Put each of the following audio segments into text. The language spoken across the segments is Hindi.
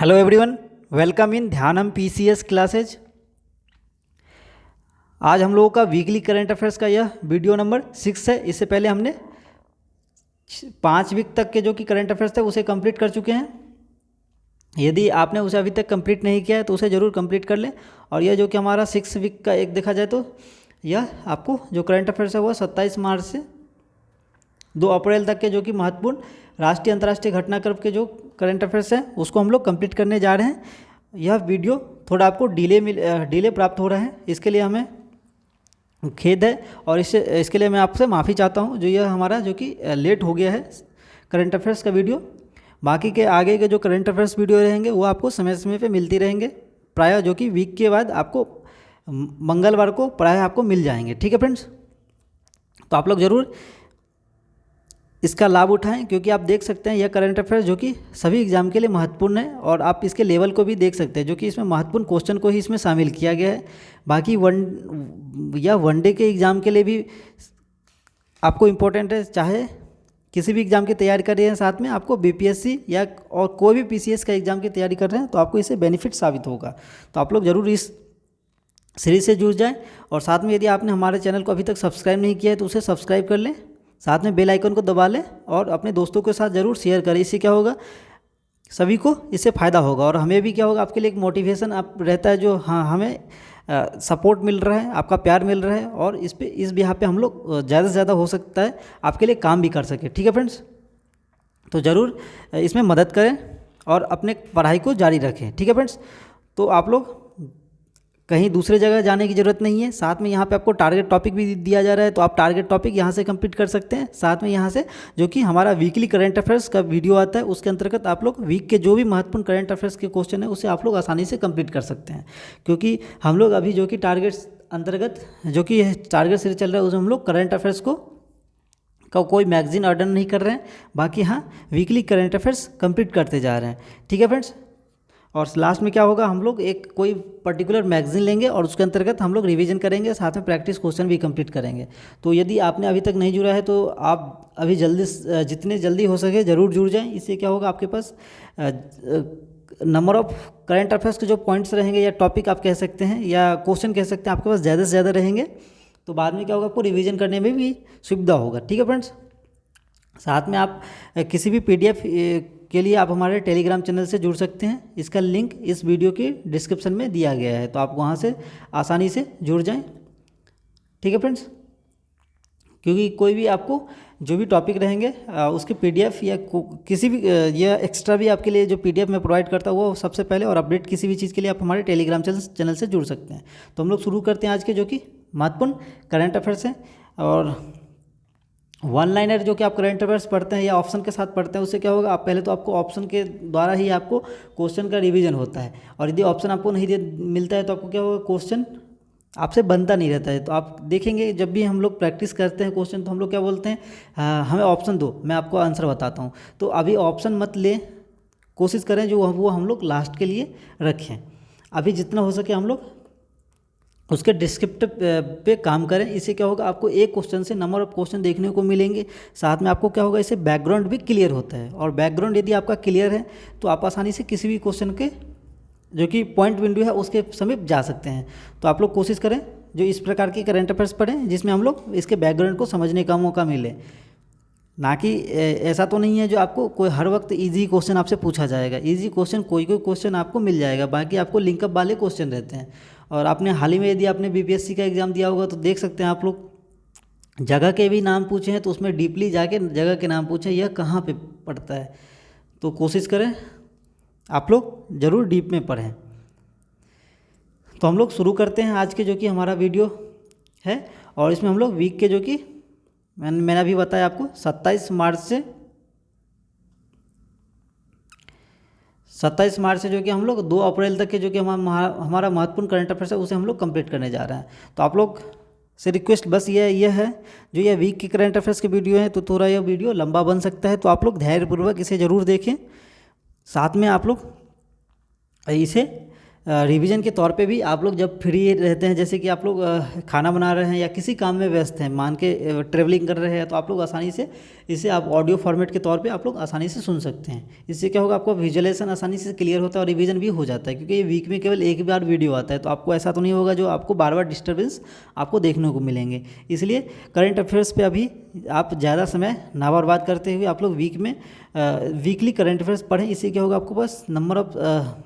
Hello everyone, welcome in Dhyanam PCS classes. आज हम लोगों का वीकली करंट अफेयर्स का यह वीडियो नंबर 6 है। इससे पहले हमने 5 वीक तक के जो कि करंट अफेयर्स थे उसे कंप्लीट कर चुके हैं। यदि आपने उसे अभी तक कंप्लीट नहीं किया है तो उसे ज़रूर कंप्लीट कर लें। और यह जो कि हमारा 6 वीक का एक देखा जाए तो यह आपको जो करंट अफेयर्स है वह 27 मार्च से 2 अप्रैल तक के जो कि महत्वपूर्ण राष्ट्रीय अंतर्राष्ट्रीय घटनाक्रम के जो करंट अफेयर्स हैं उसको हम लोग कंप्लीट करने जा रहे हैं। यह वीडियो थोड़ा आपको डिले प्राप्त हो रहा है, इसके लिए हमें खेद है और इसके लिए मैं आपसे माफ़ी चाहता हूँ जो यह हमारा जो कि लेट हो गया है करंट अफेयर्स का वीडियो। बाकी के आगे के जो करंट अफेयर्स वीडियो रहेंगे वो आपको समय समय पे मिलती रहेंगे, प्रायः जो कि वीक के बाद आपको मंगलवार को प्रायः आपको मिल जाएंगे। ठीक है फ्रेंड्स, तो आप लोग ज़रूर इसका लाभ उठाएं क्योंकि आप देख सकते हैं यह करंट अफेयर्स जो कि सभी एग्जाम के लिए महत्वपूर्ण है और आप इसके लेवल को भी देख सकते हैं जो कि इसमें महत्वपूर्ण क्वेश्चन को ही इसमें शामिल किया गया है। बाकी वनडे के एग्ज़ाम के लिए भी आपको इम्पोर्टेंट है, चाहे किसी भी एग्ज़ाम की तैयारी कर रहे हैं साथ में आपको बीपीएससी या और कोई भी पीसीएस का एग्ज़ाम की तैयारी कर रहे हैं तो आपको इससे बेनिफिट साबित होगा। तो आप लोग ज़रूर इस सीरीज से जुड़ जाएँ और साथ में यदि आपने हमारे चैनल को अभी तक सब्सक्राइब नहीं किया है तो उसे सब्सक्राइब कर लें, साथ में बेल आइकन को दबा लें और अपने दोस्तों के साथ ज़रूर शेयर करें। इससे क्या होगा, सभी को इससे फ़ायदा होगा और हमें भी क्या होगा, आपके लिए एक मोटिवेशन आप रहता है जो हाँ हमें सपोर्ट मिल रहा है, आपका प्यार मिल रहा है और इस बिहाफ पे हम लोग ज़्यादा से ज़्यादा हो सकता है आपके लिए काम भी कर सके। ठीक है फ्रेंड्स, तो ज़रूर इसमें मदद करें और अपने पढ़ाई को जारी रखें। ठीक है फ्रेंड्स, तो आप लोग कहीं दूसरे जगह जाने की ज़रूरत नहीं है। साथ में यहाँ पे आपको टारगेट टॉपिक भी दिया जा रहा है तो आप टारगेट टॉपिक यहाँ से कंप्लीट कर सकते हैं। साथ में यहाँ से जो कि हमारा वीकली करंट अफेयर्स का वीडियो आता है उसके अंतर्गत आप लोग वीक के जो भी महत्वपूर्ण करंट अफेयर्स के क्वेश्चन है उसे आप लोग आसानी से कंप्लीट कर सकते हैं। क्योंकि हम लोग अभी जो कि टारगेट्स अंतर्गत जो कि टारगेट सीरीज चल रहा है उसमें हम लोग करंट अफेयर्स का कोई मैगजीन ऑर्डर नहीं कर रहे हैं, बाकी हाँ वीकली करंट अफेयर्स कंप्लीट करते जा रहे हैं। ठीक है फ्रेंड्स, और लास्ट में क्या होगा, हम लोग एक कोई पर्टिकुलर मैगजीन लेंगे और उसके अंतर्गत हम लोग रिवीजन करेंगे, साथ में प्रैक्टिस क्वेश्चन भी कंप्लीट करेंगे। तो यदि आपने अभी तक नहीं जुड़ा है तो आप अभी जितने जल्दी हो सके ज़रूर जुड़ जाएं। इससे क्या होगा, आपके पास नंबर ऑफ करंट अफेयर्स के जो पॉइंट्स रहेंगे या टॉपिक आप कह सकते हैं या क्वेश्चन कह सकते हैं आपके पास ज़्यादा से ज़्यादा रहेंगे, तो बाद में क्या होगा, आपको रिवीजन करने में भी सुविधा होगा। ठीक है फ्रेंड्स, साथ में आप किसी भी पीडीएफ के लिए आप हमारे टेलीग्राम चैनल से जुड़ सकते हैं। इसका लिंक इस वीडियो के डिस्क्रिप्शन में दिया गया है, तो आप वहाँ से आसानी से जुड़ जाएं। ठीक है फ्रेंड्स, क्योंकि कोई भी आपको जो भी टॉपिक रहेंगे उसके पीडीएफ या किसी भी या एक्स्ट्रा भी आपके लिए जो पीडीएफ में प्रोवाइड करता है वो सबसे पहले, और अपडेट किसी भी चीज़ के लिए आप हमारे टेलीग्राम चैनल से जुड़ सकते हैं। तो हम लोग शुरू करते हैं आज के जो कि महत्वपूर्ण करंट अफेयर्स हैं। और वन लाइनर जो कि आप करंट अफेयर्स पढ़ते हैं या ऑप्शन के साथ पढ़ते हैं उससे क्या होगा, आप पहले तो आपको ऑप्शन के द्वारा ही आपको क्वेश्चन का रिवीजन होता है और यदि ऑप्शन आपको नहीं मिलता है तो आपको क्या होगा, क्वेश्चन आपसे बनता नहीं रहता है। तो आप देखेंगे जब भी हम लोग प्रैक्टिस करते हैं क्वेश्चन तो हम लोग क्या बोलते हैं, हमें ऑप्शन दो, मैं आपको आंसर बताता हूँ। तो अभी ऑप्शन मत लें, कोशिश करें जो वो हम लोग लास्ट के लिए रखें। अभी जितना हो सके हम लोग उसके डिस्क्रिप्टिव पे काम करें। इससे क्या होगा, आपको एक क्वेश्चन से नंबर ऑफ क्वेश्चन देखने को मिलेंगे। साथ में आपको क्या होगा, इससे बैकग्राउंड भी क्लियर होता है और बैकग्राउंड यदि आपका क्लियर है तो आप आसानी से किसी भी क्वेश्चन के जो कि पॉइंट विंडो है उसके समीप जा सकते हैं। तो आप लोग कोशिश करें जो इस प्रकार के करंट अफेयर्स पढ़ें जिसमें हम लोग इसके बैकग्राउंड को समझने का मौका मिले, ना कि ऐसा तो नहीं है जो आपको कोई हर वक्त इजी क्वेश्चन आपसे पूछा जाएगा। इजी क्वेश्चन कोई क्वेश्चन आपको मिल जाएगा, बाकी आपको लिंकअप वाले क्वेश्चन रहते हैं। और आपने हाल ही में यदि आपने बीपीएससी का एग्ज़ाम दिया होगा तो देख सकते हैं आप लोग जगह के भी नाम पूछे हैं तो उसमें डीपली जाके जगह के नाम पूछें यह कहाँ पे पड़ता है। तो कोशिश करें आप लोग ज़रूर डीप में पढ़ें। तो हम लोग शुरू करते हैं आज के जो कि हमारा वीडियो है और इसमें हम लोग वीक के जो कि मैंने अभी बताया आपको 27 मार्च से जो कि हम लोग 2 अप्रैल तक के जो कि हमारा महत्वपूर्ण करंट अफेयर्स है उसे हम लोग कंप्लीट करने जा रहे हैं। तो आप लोग से रिक्वेस्ट बस ये है, जो ये वीक के करंट अफेयर्स के वीडियो है तो थोड़ा यह वीडियो लंबा बन सकता है, तो आप लोग धैर्यपूर्वक इसे ज़रूर देखें। साथ में आप लोग इसे रिवीजन के तौर पे भी आप लोग जब फ्री रहते हैं, जैसे कि आप लोग खाना बना रहे हैं या किसी काम में व्यस्त हैं, मान के ट्रेवलिंग कर रहे हैं, तो आप लोग आसानी से इसे आप ऑडियो फॉर्मेट के तौर पे आप लोग आसानी से सुन सकते हैं। इससे क्या होगा, आपको विजुअलाइजेशन आसानी से क्लियर होता है और रिवीजन भी हो जाता है, क्योंकि ये वीक में केवल एक बार वीडियो आता है, तो आपको ऐसा तो नहीं होगा जो आपको बार बार डिस्टर्बेंस आपको देखने को मिलेंगे। इसलिए करंट अफेयर्स पे अभी आप ज़्यादा समय ना बर्बाद करते हुए आप लोग वीकली करंट अफेयर्स पढ़ें। इससे क्या होगा, आपको बस नंबर ऑफ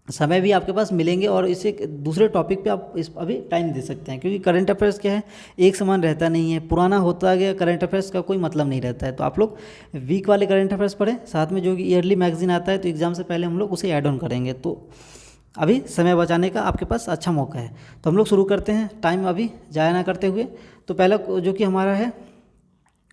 समय भी आपके पास मिलेंगे और इसे दूसरे टॉपिक पे आप इस अभी टाइम दे सकते हैं, क्योंकि करंट अफेयर्स क्या है, एक समान रहता नहीं है, पुराना होता गया करंट अफेयर्स का कोई मतलब नहीं रहता है। तो आप लोग वीक वाले करंट अफेयर्स पढ़ें, साथ में जो कि ईयरली मैगजीन आता है, तो एग्ज़ाम से पहले हम लोग उसे ऐड ऑन करेंगे, तो अभी समय बचाने का आपके पास अच्छा मौका है। तो हम लोग शुरू करते हैं, टाइम अभी ज़ाया ना करते हुए। तो पहला जो कि हमारा है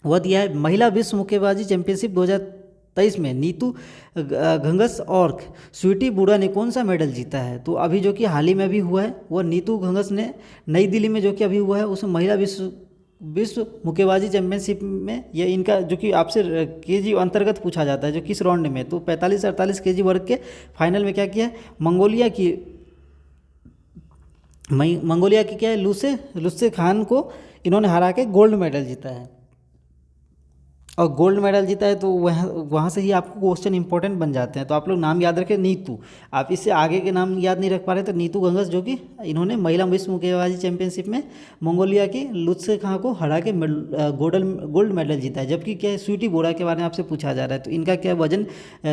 वह दिया है, महिला विश्व मुक्केबाजी चैंपियनशिप 2023 में नीतू घंगस और स्वीटी बूढ़ा ने कौन सा मेडल जीता है। तो अभी जो कि हाल ही में भी हुआ है, वह नीतू घंगस ने नई दिल्ली में जो कि अभी हुआ है, उसमें महिला विश्व मुक्केबाजी चैंपियनशिप में ये इनका जो कि आपसे केजी अंतर्गत पूछा जाता है, जो किस राउंड में, तो 45 से 48 केजी वर्ग के फाइनल में क्या किया है, मंगोलिया की क्या है, लुसे खान को इन्होंने हरा के गोल्ड मेडल जीता है। और गोल्ड मेडल जीता है तो वहाँ से ही आपको क्वेश्चन इंपॉर्टेंट बन जाते हैं। तो आप लोग नाम याद रखें नीतू, आप इससे आगे के नाम याद नहीं रख पा रहे तो नीतू घंगस, जो कि इन्होंने महिला विश्व मुक्केबाजी चैंपियनशिप में मंगोलिया की लुत्से खां को हरा के गोल्ड मेडल जीता है। जबकि क्या है, स्वीटी बोरा के बारे में आपसे पूछा जा रहा है, तो इनका क्या वजन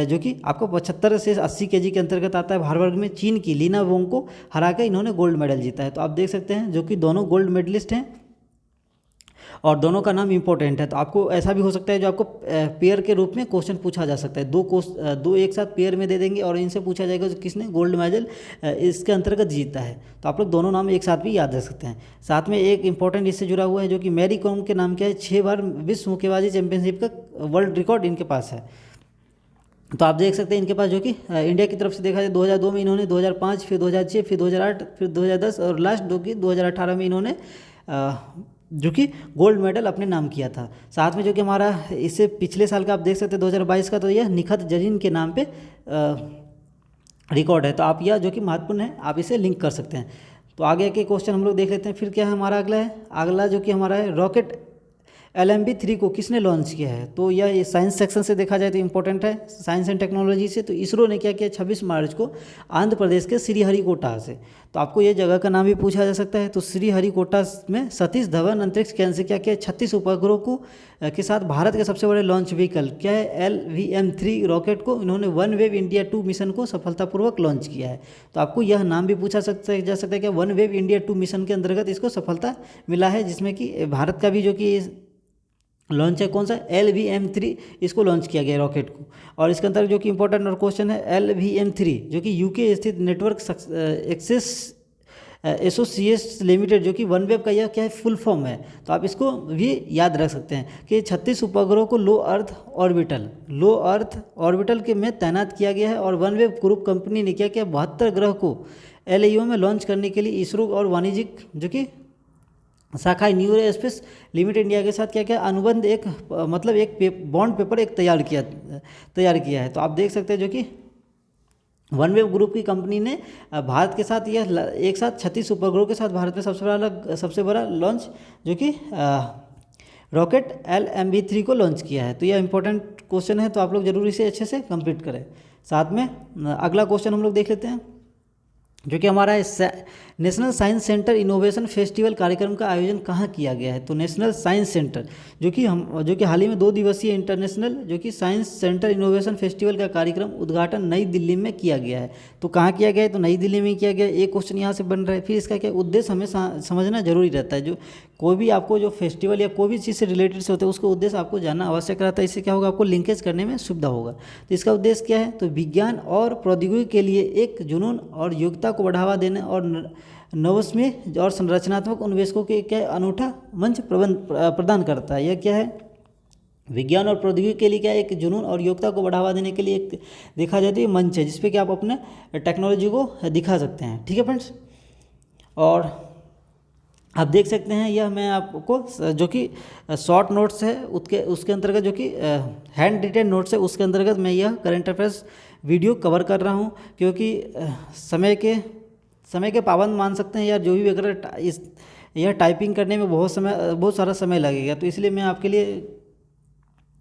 जो कि आपको 75 से 80 केजी के अंतर्गत आता है। भार वर्ग में चीन की लीना वोंग को हरा के इन्होंने गोल्ड मेडल जीता है। तो आप देख सकते हैं जो कि दोनों गोल्ड मेडलिस्ट हैं और दोनों का नाम इंपॉर्टेंट है। तो आपको ऐसा भी हो सकता है जो आपको पेयर के रूप में क्वेश्चन पूछा जा सकता है, दो एक साथ पेयर में दे देंगे और इनसे पूछा जाएगा जो किसने गोल्ड मेडल इसके अंतर्गत जीता है। तो आप लोग दोनों नाम एक साथ भी याद रख सकते हैं। साथ में एक इंपॉर्टेंट इससे जुड़ा हुआ है जो कि मैरी कॉम के नाम क्या है, 6 बार विश्व मुक्केबाजी चैंपियनशिप का वर्ल्ड रिकॉर्ड इनके पास है। तो आप देख सकते हैं इनके पास जो कि इंडिया की तरफ से देखा जाए 2002 में इन्होंने, 2005, फिर 2006, फिर 2008, फिर 2010 और लास्ट जो कि 2018 में इन्होंने जो कि गोल्ड मेडल अपने नाम किया था। साथ में जो कि हमारा इससे पिछले साल का आप देख सकते हैं 2022 का, तो यह निखत जरीन के नाम पे रिकॉर्ड है। तो आप यह जो कि महत्वपूर्ण है, आप इसे लिंक कर सकते हैं। तो आगे के क्वेश्चन हम लोग देख लेते हैं। फिर क्या है हमारा अगला जो कि हमारा है, रॉकेट LMB-3 को किसने लॉन्च किया है। तो यह साइंस सेक्शन से देखा जाए तो इंपॉर्टेंट है, साइंस एंड टेक्नोलॉजी से। तो इसरो ने क्या किया, 26 मार्च को आंध्र प्रदेश के श्रीहरिकोटा से, तो आपको ये जगह का नाम भी पूछा जा सकता है। तो श्रीहरिकोटा में सतीश धवन अंतरिक्ष केंद्र से क्या किया, 36 उपग्रहों को के साथ भारत के सबसे बड़े लॉन्च व्हीकल क्या है, LVM-3 रॉकेट को इन्होंने वन वेव इंडिया 2 मिशन को सफलतापूर्वक लॉन्च किया है। तो आपको यह नाम भी पूछा जा सकता है कि वन वेव इंडिया 2 मिशन के अंतर्गत इसको सफलता मिला है, जिसमें कि भारत का भी जो कि लॉन्च है कौन सा, LVM-3 इसको लॉन्च किया गया रॉकेट को। और इसके अंदर जो कि इंपॉर्टेंट और क्वेश्चन है, LVM-3 जो कि यूके स्थित नेटवर्क एक्सेस एसोसिएट्स लिमिटेड, जो कि वन वेब का यह क्या है, फुल फॉर्म है। तो आप इसको भी याद रख सकते हैं कि 36 उपग्रहों को लो अर्थ ऑर्बिटल के में तैनात किया गया है। और वन वेब ग्रुप कंपनी ने क्या किया, 72 ग्रह को LEO में लॉन्च करने के लिए इसरो और वाणिज्यिक जो कि शाखा न्यूरो स्पेस लिमिटेड इंडिया के साथ क्या क्या अनुबंध, एक बॉन्ड पेपर एक तैयार किया है। तो आप देख सकते हैं जो कि वन वेब ग्रुप की कंपनी ने भारत के साथ यह एक साथ 36 उपग्रहों के साथ भारत में सबसे बड़ा लॉन्च जो कि रॉकेट LMB-3 को लॉन्च किया है। तो यह इंपॉर्टेंट क्वेश्चन है, तो आप लोग जरूर इसे अच्छे से कंप्लीट करें। साथ में अगला क्वेश्चन हम लोग देख लेते हैं जो कि हमारा national science centre innovation festival कार्यक्रम का आयोजन कहाँ किया गया है। तो नेशनल साइंस सेंटर जो कि हाल ही में 2 दिवसीय इंटरनेशनल जो कि साइंस सेंटर इनोवेशन फेस्टिवल का कार्यक्रम उद्घाटन नई दिल्ली में किया गया है। तो कहाँ किया गया है, तो नई दिल्ली में किया गया। एक क्वेश्चन यहाँ से बन रहा है। फिर इसका क्या उद्देश्य हमें समझना जरूरी रहता है। जो कोई भी आपको जो फेस्टिवल या कोई भी चीज़ से रिलेटेड से होता है उसका उद्देश्य आपको जानना आवश्यक रहता है। इससे क्या होगा, आपको लिंकेज करने में सुविधा होगा। तो इसका उद्देश्य क्या है, तो विज्ञान और प्रौद्योगिकी के लिए एक जुनून और योग्यता को बढ़ावा देने और नवस्मय और संरचनात्मक उन्वेषकों के क्या अनूठा मंच प्रदान करता है। यह क्या है, विज्ञान और प्रौद्योगिकी के लिए क्या एक जुनून और योग्यता को बढ़ावा देने के लिए एक देखा जाए तो ये मंच है जिसपे कि आप अपने टेक्नोलॉजी को दिखा सकते हैं। ठीक है फ्रेंड्स, और आप देख सकते हैं यह मैं आपको जो कि शॉर्ट नोट्स है उसके अंतर्गत जो कि हैंड रिटेन नोट्स है उसके अंतर्गत मैं यह करंट अफेयर्स वीडियो कवर कर रहा हूँ, क्योंकि समय के पाबंद मान सकते हैं यार, जो भी अगर इस यह टाइपिंग करने में बहुत सारा समय लगेगा, तो इसलिए मैं आपके लिए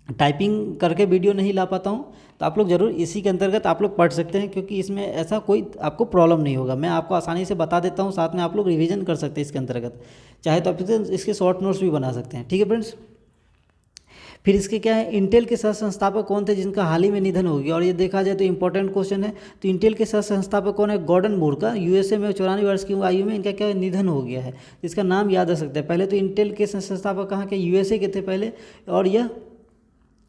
टाइपिंग करके वीडियो नहीं ला पाता हूँ। तो आप लोग ज़रूर इसी के अंतर्गत आप लोग पढ़ सकते हैं, क्योंकि इसमें ऐसा कोई आपको प्रॉब्लम नहीं होगा, मैं आपको आसानी से बता देता हूँ, साथ में आप लोग रिवीजन कर सकते हैं इसके अंतर्गत, चाहे तो आप इसके शॉर्ट नोट्स भी बना सकते हैं। ठीक है फ्रेंड्स। फिर इसके क्या है, इंटेल के सह संस्थापक कौन थे जिनका हाल ही में निधन हो गया, और ये देखा जाए तो इंपॉर्टेंट क्वेश्चन है। तो इंटेल के सह संस्थापक कौन है, गॉर्डन मूर का, यूएसए में 94 वर्ष की आयु में इनका क्या निधन हो गया है। इसका नाम याद रख सकते हैं। पहले तो इंटेल के सह संस्थापक कहाँ के, यूएसए के थे पहले, और यह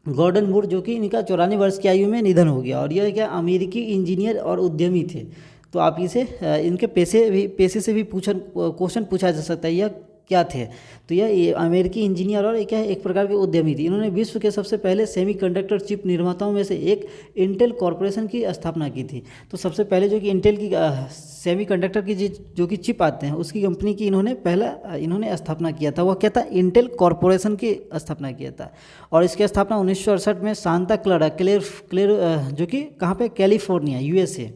गॉर्डन मूर जो कि इनका 94 वर्ष की आयु में निधन हो गया, और यह क्या अमेरिकी इंजीनियर और उद्यमी थे। तो आप इसे इनके पेशे से भी क्वेश्चन पूछा जा सकता है, यह क्या थे। तो यह अमेरिकी इंजीनियर और क्या है, एक प्रकार के उद्यमी थी। इन्होंने विश्व के सबसे पहले सेमीकंडक्टर चिप निर्माताओं में से एक इंटेल कॉरपोरेशन की स्थापना की थी। तो सबसे पहले जो कि इंटेल की सेमीकंडक्टर की जो कि चिप आते हैं उसकी कंपनी की इन्होंने स्थापना किया था। वह क्या था, इंटेल कॉरपोरेशन की स्थापना किया था। और इसकी स्थापना 1968 में सांता क्लारा जो कि कहाँ पे, कैलिफोर्निया, यूएसए।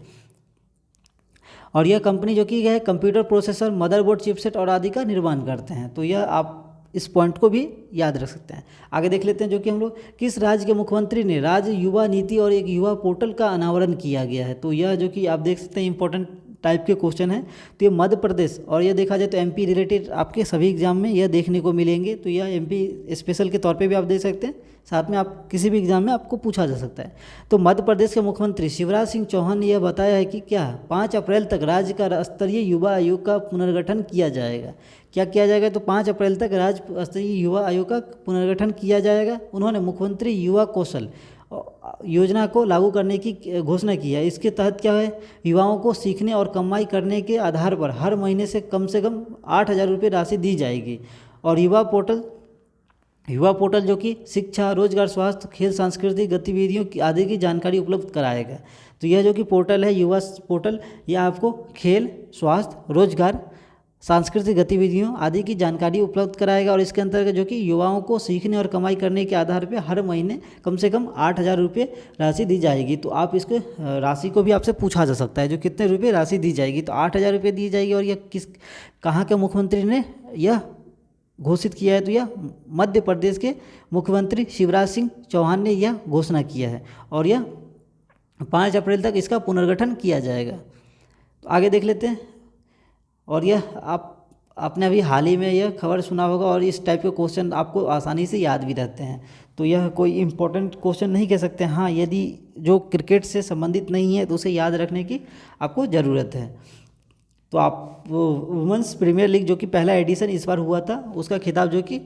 और यह कंपनी जो कि है कंप्यूटर प्रोसेसर, मदरबोर्ड, चिपसेट और आदि का निर्माण करते हैं। तो यह आप इस पॉइंट को भी याद रख सकते हैं। आगे देख लेते हैं जो कि हम लोग, किस राज्य के मुख्यमंत्री ने राज्य युवा नीति और एक युवा पोर्टल का अनावरण किया गया है। तो यह जो कि आप देख सकते हैं इंपॉर्टेंट टाइप के क्वेश्चन है। तो ये मध्य प्रदेश, और यह देखा जाए तो एमपी रिलेटेड आपके सभी एग्जाम में यह देखने को मिलेंगे। तो यह एमपी स्पेशल के तौर पे भी आप देख सकते हैं, साथ में आप किसी भी एग्जाम में आपको पूछा जा सकता है। तो मध्य प्रदेश के मुख्यमंत्री शिवराज सिंह चौहान ने यह बताया है कि क्या 5 अप्रैल तक राज्य का स्तरीय युवा आयोग का पुनर्गठन किया जाएगा। क्या किया जाएगा, तो 5 अप्रैल तक राज्य स्तरीय युवा आयोग का पुनर्गठन किया जाएगा। उन्होंने मुख्यमंत्री युवा कौशल योजना को लागू करने की घोषणा की है। इसके तहत क्या है, युवाओं को सीखने और कमाई करने के आधार पर हर महीने से कम 8,000 रुपये राशि दी जाएगी। और युवा पोर्टल जो कि शिक्षा, रोजगार, स्वास्थ्य, खेल, सांस्कृतिक गतिविधियों आदि की जानकारी उपलब्ध कराएगा। तो यह जो कि पोर्टल है, युवा पोर्टल, यह आपको खेल, स्वास्थ्य, रोजगार, सांस्कृतिक गतिविधियों आदि की जानकारी उपलब्ध कराएगा। और इसके अंतर्गत जो कि युवाओं को सीखने और कमाई करने के आधार पर हर महीने कम से कम 8,000 रुपये राशि दी जाएगी। तो आप इसके राशि को भी आपसे पूछा जा सकता है, जो कितने रुपये राशि दी जाएगी। तो 8,000 रुपये दी जाएगी। और यह कहाँ के मुख्यमंत्री ने यह घोषित किया है, तो यह मध्य प्रदेश के मुख्यमंत्री शिवराज सिंह चौहान ने यह घोषणा किया है। और यह 5 अप्रैल तक इसका पुनर्गठन किया जाएगा। तो आगे देख लेते हैं। और यह आपने अभी हाल ही में यह खबर सुना होगा, और इस टाइप के क्वेश्चन आपको आसानी से याद भी रहते हैं। तो यह कोई इम्पोर्टेंट क्वेश्चन नहीं कह सकते। हाँ, यदि जो क्रिकेट से संबंधित नहीं है तो उसे याद रखने की आपको ज़रूरत है। तो आप वुमेंस प्रीमियर लीग जो कि पहला एडिशन इस बार हुआ था, उसका खिताब जो कि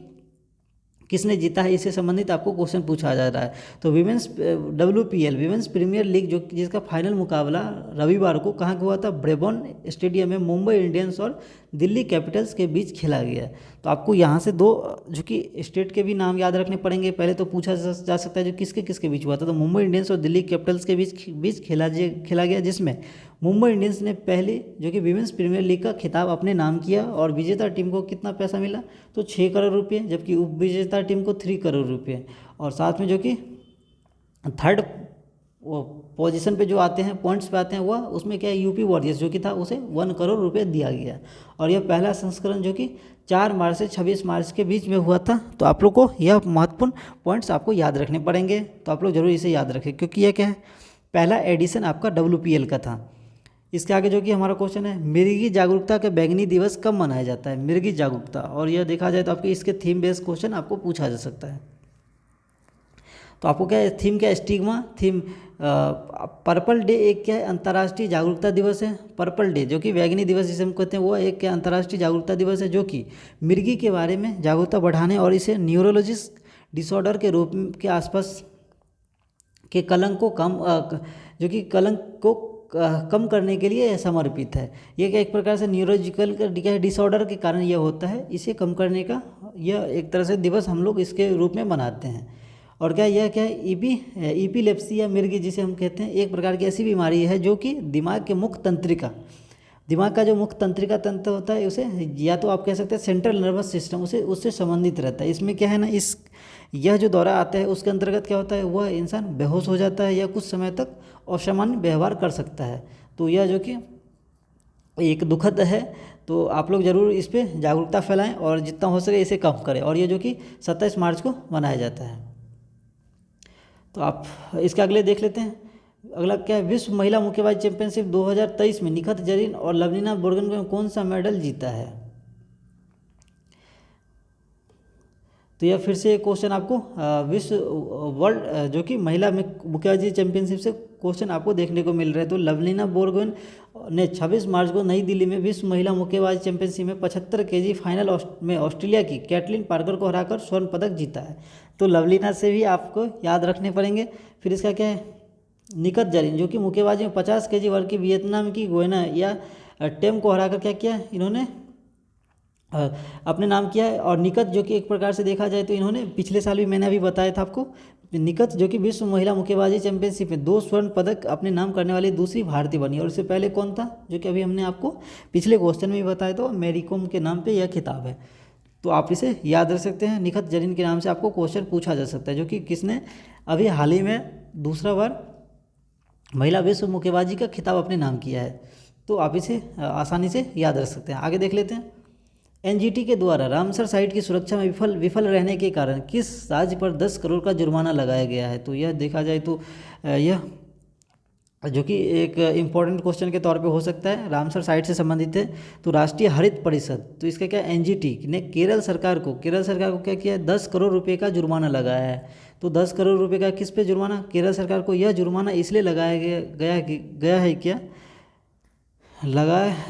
किसने जीता है, इससे संबंधित आपको क्वेश्चन पूछा जा रहा है। तो WPL विमेंस प्रीमियर लीग जो जिसका फाइनल मुकाबला रविवार को कहाँ हुआ था, ब्रेबॉर्न स्टेडियम में मुंबई इंडियंस और दिल्ली कैपिटल्स के बीच खेला गया। तो आपको यहाँ से 2 जो कि स्टेट के भी नाम याद रखने पड़ेंगे। पहले तो पूछा जा सकता है जो किसके बीच हुआ था, तो मुंबई इंडियंस और दिल्ली कैपिटल्स के बीच खेला गया, जिसमें मुंबई इंडियंस ने पहले जो कि विमेंस प्रीमियर लीग का खिताब अपने नाम किया। और विजेता टीम को कितना पैसा मिला, तो 6 करोड़ रुपये, जबकि उप विजेता टीम को 3 करोड़ रुपये। और साथ में जो कि थर्ड पोजीशन पे जो आते हैं, पॉइंट्स पे आते हैं, वह उसमें क्या है, यूपी वॉरियर्स जो कि था उसे 1 करोड़ रुपये दिया गया। और यह पहला संस्करण जो कि 4 मार्च से 26 मार्च के बीच में हुआ था। तो आप लोग को यह महत्वपूर्ण पॉइंट्स आपको याद रखने पड़ेंगे। तो आप लोग जरूर इसे याद रखें, क्योंकि यह क्या है, पहला एडिशन आपका WPL का था। इसके आगे जो कि हमारा क्वेश्चन है, मृगी जागरूकता के बैंगनी दिवस कब मनाया जाता है, मृगी जागरूकता। और यह देखा जाए तो आपके इसके थीम बेस्ड क्वेश्चन आपको पूछा जा सकता है। तो आपको क्या है, थीम क्या, स्टिग्मा थीम। पर्पल डे एक क्या है, अंतर्राष्ट्रीय जागरूकता दिवस है। पर्पल डे जो कि बैंगनी दिवस जिसे हम कहते हैं, वो एक क्या अंतर्राष्ट्रीय जागरूकता दिवस है, जो कि मृगी के बारे में जागरूकता बढ़ाने और इसे न्यूरोलॉजिस्ट डिसऑर्डर के रूप के आसपास के कलंक को कम करने के लिए समर्पित है। यह क्या एक प्रकार से न्यूरोलॉजिकल डिसऑर्डर के कारण यह होता है, इसे कम करने का यह एक तरह से दिवस हम लोग इसके रूप में मनाते हैं। और क्या यह क्या है, एपिलेप्सी या मिर्गी जिसे हम कहते हैं, एक प्रकार की ऐसी बीमारी है जो कि दिमाग के मुख्य तंत्रिका दिमाग का जो मुख्य तंत्रिका तंत्र होता है उसे या तो आप कह सकते हैं सेंट्रल नर्वस सिस्टम उसे उससे संबंधित रहता है। इसमें क्या है ना, यह जो दौरा आता है उसके अंतर्गत क्या होता है, वह इंसान बेहोश हो जाता है या कुछ समय तक असामान्य व्यवहार कर सकता है। तो यह जो कि एक दुखद है, तो आप लोग ज़रूर इस पर जागरूकता फैलाएं और जितना हो सके इसे कम करें। और ये जो कि 27 मार्च को मनाया जाता है। तो आप इसके अगले देख लेते हैं। अगला क्या है, विश्व महिला मुक्केबाजी चैंपियनशिप 2023 में निखत जरीन और लवलीना बोरगोहेन ने कौन सा मेडल जीता है। तो यह फिर से क्वेश्चन आपको विश्व वर्ल्ड जो कि महिला मुक्केबाजी चैंपियनशिप से क्वेश्चन आपको देखने को मिल रहे हैं। तो लवलीना बोरगोहेन ने 26 मार्च को नई दिल्ली में विश्व महिला मुक्केबाजी चैंपियनशिप में 75 केजी फाइनल में ऑस्ट्रेलिया की कैटलिन पार्कर को हराकर स्वर्ण पदक जीता है। तो लवलीना से भी आपको याद रखने पड़ेंगे। फिर इसका क्या है, निखत जरीन जो कि मुक्केबाजी में 50 केजी वर्ग की वियतनाम की गोयना या टेम को हराकर क्या किया, इन्होंने अपने नाम किया है। और निखत जो कि एक प्रकार से देखा जाए तो इन्होंने पिछले साल भी मैंने अभी बताया था आपको, निखत जो कि विश्व महिला मुक्केबाजी चैंपियनशिप में 2 स्वर्ण पदक अपने नाम करने वाली दूसरी भारतीय बनी। और इससे पहले कौन था, जो कि अभी हमने आपको पिछले क्वेश्चन में भी बताया, तो मैरी कॉम के नाम पे यह खिताब है। तो आप इसे याद रख सकते हैं, निखत जरीन के नाम से आपको क्वेश्चन पूछा जा सकता है, जो कि किसने अभी हाल ही में दूसरा बार महिला विश्व मुक्केबाजी का खिताब अपने नाम किया है। तो आप इसे आसानी से याद रख सकते हैं। आगे देख लेते हैं। एनजीटी के द्वारा रामसर साइट की सुरक्षा में विफल रहने के कारण किस राज्य पर 10 करोड़ का जुर्माना लगाया गया है। तो यह देखा जाए तो यह जो कि एक इम्पॉर्टेंट क्वेश्चन के तौर पे हो सकता है, रामसर साइट से संबंधित है। तो राष्ट्रीय हरित परिषद, तो इसका क्या, एनजीटी ने केरल सरकार को क्या किया है, 10 करोड़ रुपए का जुर्माना लगाया है। तो 10 करोड़ रुपए का किस पे जुर्माना, केरल सरकार को यह जुर्माना इसलिए लगाया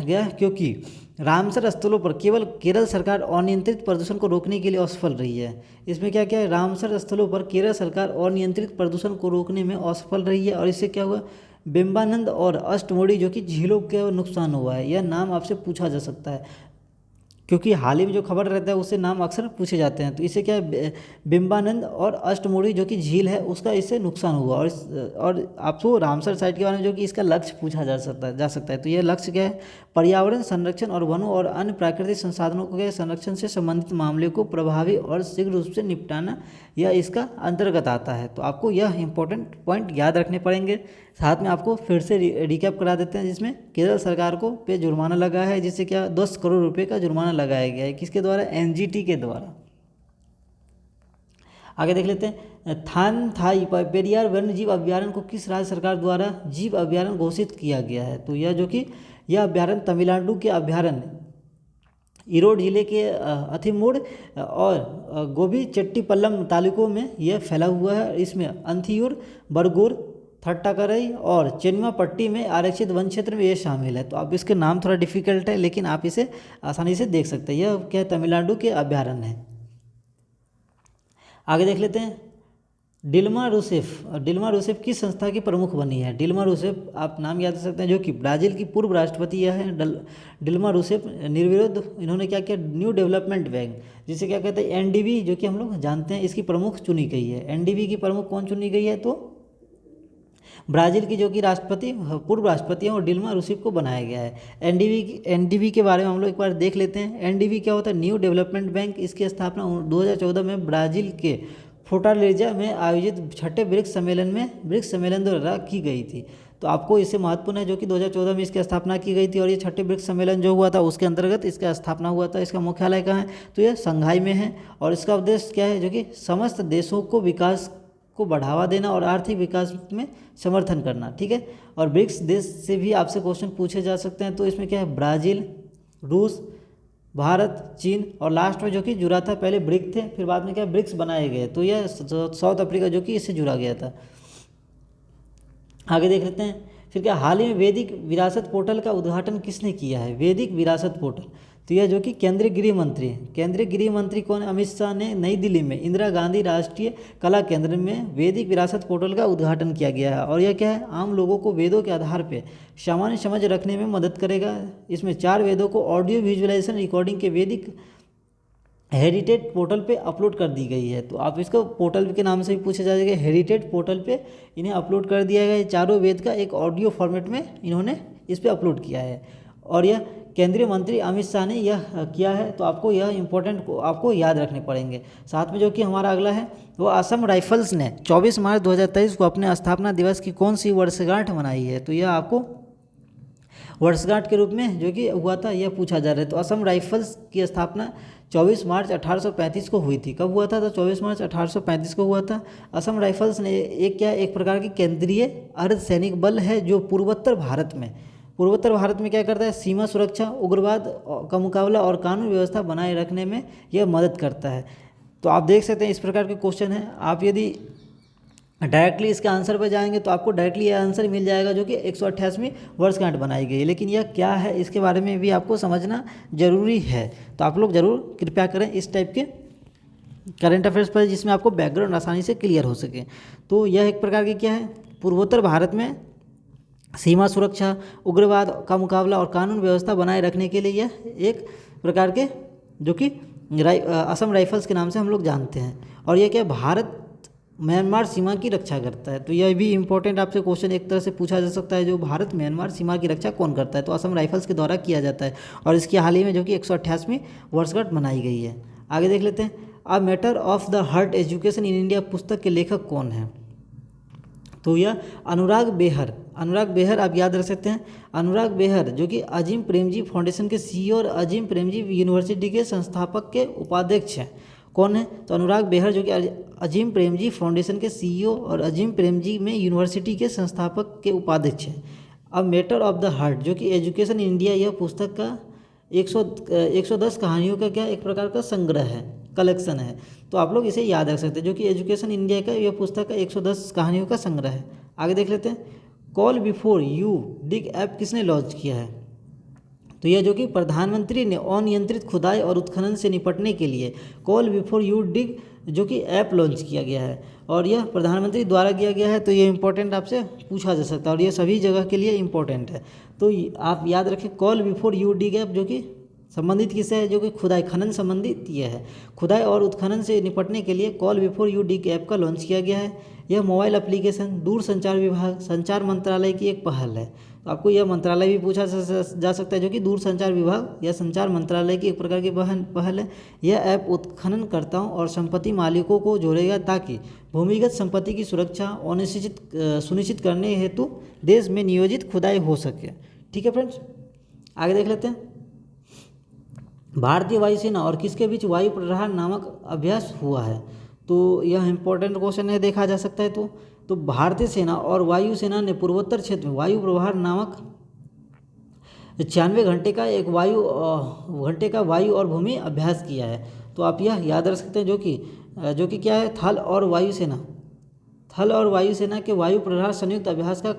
गया क्योंकि रामसर स्थलों पर केवल केरल सरकार अनियंत्रित प्रदूषण को रोकने के लिए असफल रही है। इसमें क्या क्या है, रामसर स्थलों पर केरल सरकार अनियंत्रित प्रदूषण को रोकने में असफल रही है। और इससे क्या हुआ, बिम्बानंद और अष्टमुड़ी जो कि झीलों के नुकसान हुआ है। यह नाम आपसे पूछा जा सकता है, क्योंकि हाल ही में जो खबर रहता है उससे नाम अक्सर पूछे जाते हैं। तो इससे क्या है, बिम्बानंद और अष्टमुड़ी जो कि झील है उसका इससे नुकसान हुआ। और आपको रामसर साइट के बारे में जो कि इसका लक्ष्य पूछा जा सकता है। तो यह लक्ष्य क्या है, पर्यावरण संरक्षण और वनों और अन्य प्राकृतिक संसाधनों के संरक्षण से संबंधित मामले को प्रभावी और शीघ्र रूप से निपटाना, यह इसका अंतर्गत आता है। तो आपको यह इंपॉर्टेंट पॉइंट याद रखने पड़ेंगे। साथ में आपको फिर से रिकैप करा देते हैं, जिसमें केरल सरकार को पे जुर्माना लगा है, जिससे क्या 10 करोड़ रुपए का जुर्माना लगाया गया है। किसके द्वारा, एनजीटी के द्वारा। आगे देख लेते हैं। थान थाई पेरियार वन्यजीव अभ्यारण्य को किस राज्य सरकार द्वारा जीव अभ्यारण्य घोषित किया गया है। तो यह जो कि यह अभ्यारण्य तमिलनाडु के अभ्यारण्य ईरोड जिले के अथिमूड और गोबीचेट्टीपल्लम तालुकों में यह फैला हुआ है। इसमें अंथियूर, बरगुर, थट्टाकरई और चेन्नमापट्टी में आरक्षित वन क्षेत्र में ये शामिल है। तो आप इसके नाम थोड़ा डिफिकल्ट है, लेकिन आप इसे आसानी से देख सकते हैं। यह क्या, तमिलनाडु के अभ्यारण्य है। आगे देख लेते हैं। डिल्मा रूसेफ किस संस्था की प्रमुख बनी है। डिल्मा रूसेफ आप नाम याद कर सकते हैं, जो कि ब्राज़ील की पूर्व राष्ट्रपति यह है। डिल्मा रूसेफ निर्विरोध इन्होंने क्या किया, न्यू डेवलपमेंट बैंक, जिसे क्या कहते हैं एनडीबी, जो कि हम लोग जानते हैं, इसकी प्रमुख चुनी गई है। एनडीबी की प्रमुख कौन चुनी गई है, तो ब्राज़ील की जो कि पूर्व राष्ट्रपति हैं, और डिल्मा रूसेफ को बनाया गया है। एनडीबी के बारे में हम लोग एक बार देख लेते हैं। एनडीबी क्या होता है, न्यू डेवलपमेंट बैंक। इसकी स्थापना 2014 में ब्राज़ील के फोर्टालेजा में आयोजित छठे ब्रिक्स सम्मेलन द्वारा की गई थी। तो आपको इससे महत्वपूर्ण है, जो कि 2014 में इसकी स्थापना की गई थी। और ये छठे ब्रिक्स सम्मेलन जो हुआ था उसके अंतर्गत इसका स्थापना हुआ था। इसका मुख्यालय कहाँ है, तो यह शंघाई में है। और इसका उद्देश्य क्या है, जो कि समस्त देशों को विकास को बढ़ावा देना और आर्थिक विकास में समर्थन करना। ठीक है। और ब्रिक्स देश से भी आपसे क्वेश्चन पूछे जा सकते हैं। तो इसमें क्या है, ब्राज़ील, रूस, भारत, चीन और लास्ट में जो कि जुड़ा था, पहले ब्रिक थे, फिर बाद में क्या ब्रिक्स बनाए गए। तो यह साउथ अफ्रीका जो कि इससे जुड़ा गया था। आगे देख लेते हैं। फिर क्या, हाल ही में वैदिक विरासत पोर्टल का उद्घाटन किसने किया है। वैदिक विरासत पोर्टल, तो यह जो कि केंद्रीय गृह मंत्री कौन, अमित शाह ने नई दिल्ली में इंदिरा गांधी राष्ट्रीय कला केंद्र में वैदिक विरासत पोर्टल का उद्घाटन किया गया है। और यह क्या है, आम लोगों को वेदों के आधार पर सामान्य समझ रखने में मदद करेगा। इसमें 4 वेदों को ऑडियो विजुअलाइजेशन रिकॉर्डिंग के वैदिक हेरिटेज पोर्टल पे अपलोड कर दी गई है। तो आप इसको पोर्टल के नाम से भी पूछा जाएगा, हेरिटेज पोर्टल पे इन्हें अपलोड कर दिया गया है। चारों वेद का एक ऑडियो फॉर्मेट में इन्होंने इस पर अपलोड किया है। और यह केंद्रीय मंत्री अमित शाह ने यह किया है। तो आपको यह इम्पोर्टेंट को आपको याद रखने पड़ेंगे। साथ में जो कि हमारा अगला है वो असम राइफल्स ने 24 मार्च 2023 को अपने स्थापना दिवस की कौन सी वर्षगांठ मनाई है। तो यह आपको वर्षगांठ के रूप में जो कि हुआ था यह पूछा जा रहा है। तो असम राइफल्स की स्थापना 24 मार्च 1835 को हुई थी। कब हुआ था? तो 24 मार्च 1835 को हुआ था। असम राइफल्स ने एक प्रकार की केंद्रीय अर्धसैनिक बल है जो पूर्वोत्तर भारत में क्या करता है? सीमा सुरक्षा, उग्रवाद का मुकाबला और कानून व्यवस्था बनाए रखने में यह मदद करता है। तो आप देख सकते हैं इस प्रकार के क्वेश्चन हैं। आप यदि डायरेक्टली इसके आंसर पर जाएंगे तो आपको डायरेक्टली यह आंसर मिल जाएगा जो कि 188वीं वर्षगांठ बनाई गई है। लेकिन यह क्या है इसके बारे में भी आपको समझना जरूरी है। तो आप लोग जरूर कृपया करें इस टाइप के करंट अफेयर्स पर जिसमें आपको बैकग्राउंड आसानी से क्लियर हो सके। तो यह एक प्रकार की क्या है? पूर्वोत्तर भारत में सीमा सुरक्षा, उग्रवाद का मुकाबला और कानून व्यवस्था बनाए रखने के लिए यह एक प्रकार के जो कि असम राइफल्स के नाम से हम लोग जानते हैं। और यह क्या? भारत म्यांमार सीमा की रक्षा करता है। तो यह भी इंपॉर्टेंट आपसे क्वेश्चन एक तरह से पूछा जा सकता है, जो भारत म्यांमार सीमा की रक्षा कौन करता है? तो असम राइफल्स के द्वारा किया जाता है। और इसकी हाल ही में जो कि 188वीं वर्षगांठ मनाई गई है। आगे देख लेते हैं। A matter of the heart education in India पुस्तक के लेखक कौन है? तो यह अनुराग बेहर आप याद रख सकते हैं। अनुराग बेहर जो कि अजीम प्रेमजी फाउंडेशन के सीईओ और अजीम प्रेमजी यूनिवर्सिटी के संस्थापक के उपाध्यक्ष हैं। कौन है? तो अनुराग बेहर जो कि अजीम प्रेमजी फाउंडेशन के सीईओ और अजीम प्रेमजी में यूनिवर्सिटी के संस्थापक के उपाध्यक्ष हैं। अब मैटर ऑफ द हार्ट जो कि एजुकेशन इंडिया, यह पुस्तक का 110 कहानियों का क्या एक प्रकार का संग्रह है, कलेक्शन है। तो आप लोग इसे याद रख सकते हैं जो कि एजुकेशन इंडिया का यह पुस्तक का 110 कहानियों का संग्रह है। आगे देख लेते हैं। Call before you dig app किसने लॉन्च किया है? तो यह जो कि प्रधानमंत्री ने अनियंत्रित खुदाई और उत्खनन से निपटने के लिए कॉल बिफोर यू डिग जो कि ऐप लॉन्च किया गया है और यह प्रधानमंत्री द्वारा किया गया है। तो ये इंपॉर्टेंट आपसे पूछा जा सकता है और ये सभी जगह के लिए इंपॉर्टेंट है। तो आप याद रखें call before you dig app जो कि संबंधित किससे है? जो कि खुदाई खनन संबंधित ये है। खुदाई और उत्खनन से निपटने के लिए call before you dig app का लॉन्च किया गया है। यह मोबाइल एप्लीकेशन दूरसंचार विभाग, संचार मंत्रालय की एक पहल है। तो आपको यह मंत्रालय भी पूछा जा सकता है जो कि दूरसंचार विभाग या संचार मंत्रालय की एक प्रकार की पहल है। यह ऐप उत्खननकर्ताओं और संपत्ति मालिकों को जोड़ेगा ताकि भूमिगत संपत्ति की सुरक्षा और सुनिश्चित करने हेतु देश में नियोजित खुदाई हो सके। ठीक है फ्रेंड्स, आगे देख लेते हैं। भारतीय वायुसेना और किसके बीच वायु प्रहार नामक अभ्यास हुआ है? तो यह इंपॉर्टेंट क्वेश्चन है, देखा जा सकता है। तो भारतीय सेना और वायुसेना ने पूर्वोत्तर क्षेत्र में वायु प्रहार नामक 96 घंटे का वायु और भूमि अभ्यास किया है। तो आप यह याद रख सकते हैं जो कि क्या है? थल और वायुसेना के वायु प्रहार संयुक्त अभ्यास का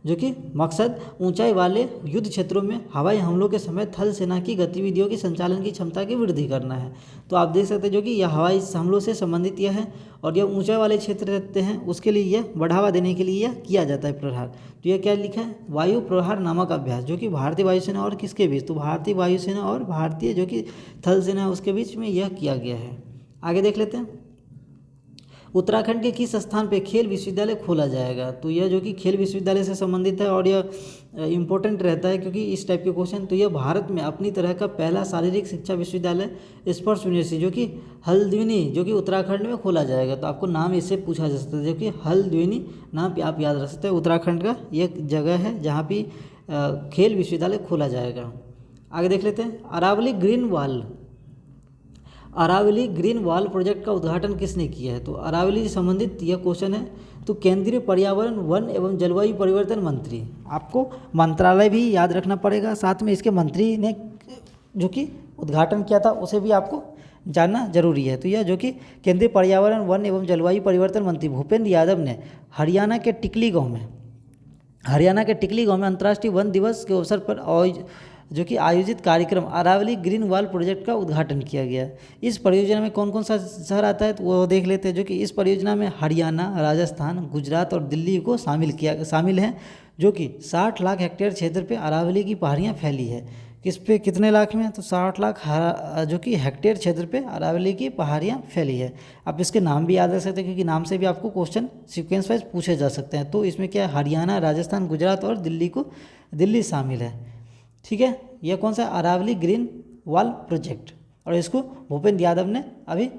जो कि मकसद ऊंचाई वाले युद्ध क्षेत्रों में हवाई हमलों के समय थल सेना की गतिविधियों की संचालन की क्षमता की वृद्धि करना है। तो आप देख सकते हैं जो कि यह हवाई हमलों से संबंधित यह है और यह ऊंचाई वाले क्षेत्र रहते हैं उसके लिए यह बढ़ावा देने के लिए यह किया जाता है प्रहार। तो यह क्या लिखा है? वायु प्रहार नामक अभ्यास जो कि भारतीय वायुसेना और किसके बीच? तो भारतीय वायुसेना और भारतीय जो कि थल सेना है उसके बीच में यह किया गया है। आगे देख लेते हैं। उत्तराखंड के किस स्थान पे खेल विश्वविद्यालय खोला जाएगा? तो यह जो कि खेल विश्वविद्यालय से संबंधित है और यह इम्पोर्टेंट रहता है क्योंकि इस टाइप के क्वेश्चन। तो यह भारत में अपनी तरह का पहला शारीरिक शिक्षा विश्वविद्यालय स्पोर्ट्स यूनिवर्सिटी जो कि हल्द्वानी जो कि उत्तराखंड में खोला जाएगा। तो आपको नाम इससे पूछा जा सकता है जो कि हल्द्वानी नाम आप याद रख सकते हैं। उत्तराखंड का एक जगह है जहाँ पे खेल विश्वविद्यालय खोला जाएगा। आगे देख लेते हैं। अरावली ग्रीन वॉल प्रोजेक्ट का उद्घाटन किसने किया है? तो अरावली से संबंधित यह क्वेश्चन है। तो केंद्रीय पर्यावरण, वन एवं जलवायु परिवर्तन मंत्री, आपको मंत्रालय भी याद रखना पड़ेगा, साथ में इसके मंत्री ने जो कि उद्घाटन किया था उसे भी आपको जानना जरूरी है। तो यह जो कि केंद्रीय पर्यावरण, वन एवं जलवायु परिवर्तन मंत्री भूपेंद्र यादव ने हरियाणा के टिकली गाँव में अंतर्राष्ट्रीय वन दिवस के अवसर पर जो कि आयोजित कार्यक्रम अरावली ग्रीन वॉल प्रोजेक्ट का उद्घाटन किया गया। इस परियोजना में कौन कौन सा शहर आता है? तो वो देख लेते हैं। जो कि इस परियोजना में हरियाणा, राजस्थान, गुजरात और दिल्ली को शामिल हैं जो कि 60 लाख हेक्टेयर क्षेत्र पे अरावली की पहाड़ियाँ फैली है। किस पे? कितने लाख में? तो 60 लाख जो कि हेक्टेयर क्षेत्र पे अरावली की पहाड़ियाँ फैली है। आप इसके नाम भी याद रख सकते हैं क्योंकि नाम से भी आपको क्वेश्चन सीक्वेंस वाइज पूछे जा सकते हैं। तो इसमें क्या है? हरियाणा, राजस्थान, गुजरात और दिल्ली शामिल है। ठीक है, यह कौन सा अरावली ग्रीन वॉल प्रोजेक्ट, और इसको भूपेंद्र यादव ने अभी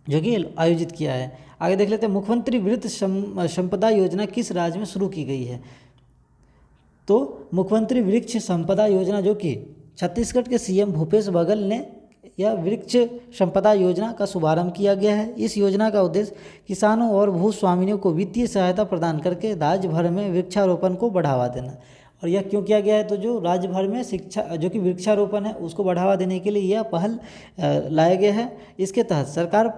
जो कि आयोजित किया है। आगे देख लेते हैं, मुख्यमंत्री वृद्ध संपदा योजना किस राज्य में शुरू की गई है? तो मुख्यमंत्री वृक्ष संपदा योजना जो कि छत्तीसगढ़ के सीएम भूपेश बघेल ने यह वृक्ष संपदा योजना का शुभारंभ किया गया है। इस योजना का उद्देश्य किसानों और भूस्वामियों को वित्तीय सहायता प्रदान करके राज्य भर में वृक्षारोपण को बढ़ावा देना। और यह क्यों किया गया है? तो जो राज्य भर में शिक्षा जो कि वृक्षारोपण है उसको बढ़ावा देने के लिए यह पहल लाया गया है। इसके तहत सरकार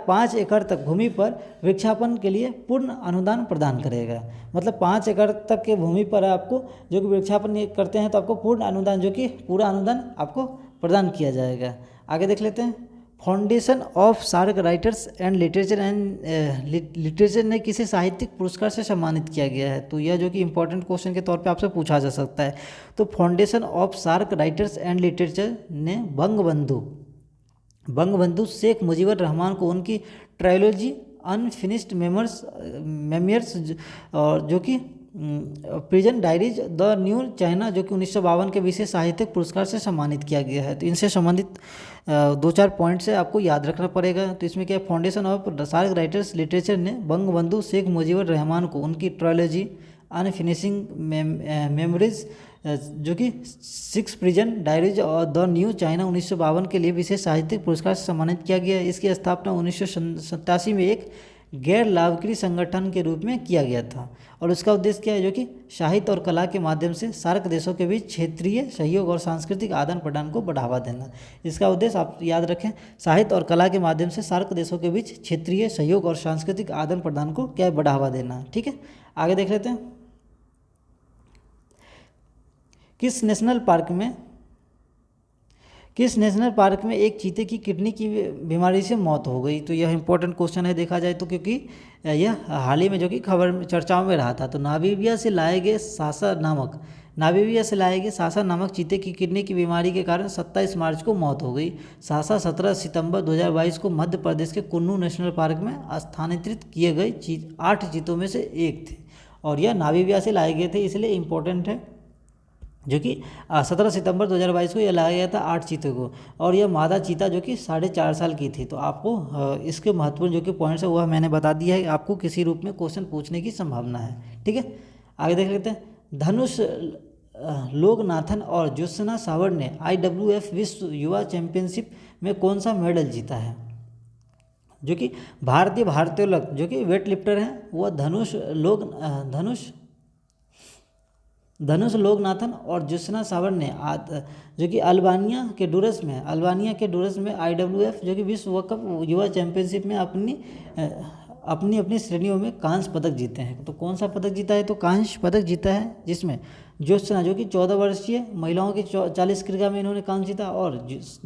5 एकड़ तक भूमि पर वृक्षारोपण के लिए पूर्ण अनुदान प्रदान करेगा। मतलब 5 एकड़ तक के भूमि पर आपको जो कि वृक्षारोपण करते हैं तो आपको पूर्ण अनुदान जो कि पूरा अनुदान आपको प्रदान किया जाएगा। आगे देख लेते हैं, foundation of SAARC writers and literature ने किसे साहित्यिक पुरस्कार से सम्मानित किया गया है? तो यह जो कि इंपॉर्टेंट क्वेश्चन के तौर पे आपसे पूछा जा सकता है। तो foundation of SAARC writers and literature ने बंगबंधु शेख मुजीबुर रहमान को उनकी ट्रायोलॉजी अनफिनिश्ड मेमोयर्स और जो कि prison diaries the new China जो कि 1952 के विशेष साहित्यिक पुरस्कार से सम्मानित किया गया है। तो इनसे संबंधित 2-4 पॉइंट्स है आपको याद रखना पड़ेगा। तो इसमें क्या है, foundation of SAARC writers literature ने बंगबंधु शेख मुजीबुर रहमान को उनकी ट्रायोलॉजी अनफिनिशिंग मेमोरीज जो कि 6 प्रिजन डायरीज और द न्यू चाइना 1952 के लिए विशेष साहित्यिक पुरस्कार से सम्मानित किया गया है। इसकी स्थापना 1987 में एक गैर लाभकारी संगठन के रूप में किया गया था और उसका उद्देश्य क्या है, जो कि साहित्य और कला के माध्यम से सार्क देशों के बीच क्षेत्रीय सहयोग और सांस्कृतिक आदान प्रदान को बढ़ावा देना। इसका उद्देश्य आप याद रखें, साहित्य और कला के माध्यम से सार्क देशों के बीच क्षेत्रीय सहयोग और सांस्कृतिक आदान प्रदान को क्या बढ़ावा देना। ठीक है, आगे देख लेते हैं, किस नेशनल पार्क में एक चीते की किडनी की बीमारी से मौत हो गई? तो यह इंपॉर्टेंट क्वेश्चन है देखा जाए तो, क्योंकि यह हाल ही में जो कि खबर में चर्चाओं में रहा था। तो नामीबिया से लाए गए सासा नामक चीते की किडनी की बीमारी के कारण 27 मार्च को मौत हो गई। सासा 17 सितंबर 2022 को मध्य प्रदेश के कुन्नू नेशनल पार्क में स्थानांतरित किए गए 8 चीतों में से एक थे और यह नामीबिया से लाए गए थे, इसलिए इम्पोर्टेंट है, जो कि 17 सितंबर 2022 को यह लाया गया था 8 चीतों को और यह मादा चीता जो कि 4.5 साल की थी। तो आपको इसके महत्वपूर्ण जो कि पॉइंट्स है वह मैंने बता दिया है, आपको किसी रूप में क्वेश्चन पूछने की संभावना है। ठीक है, आगे देख लेते हैं, धनुष लोकनाथन और ज्योत्सना सावर ने IWF विश्व युवा चैंपियनशिप में कौन सा मेडल जीता है? जो कि भारतीय भारोत्तोलक जो कि वेट लिफ्टर हैं वह धनुष लोकनाथन और ज्योत्सना सावर ने जो कि अल्बानिया के डूरस में IWF जो कि विश्व कप युवा चैंपियनशिप में अपनी श्रेणियों में कांस्य पदक जीते हैं। तो कौन सा पदक जीता है? तो कांस्य पदक जीता है, जिसमें ज्योत्सना जो कि 14 वर्षीय महिलाओं की 40 किग्रा में इन्होंने कांस्य जीता और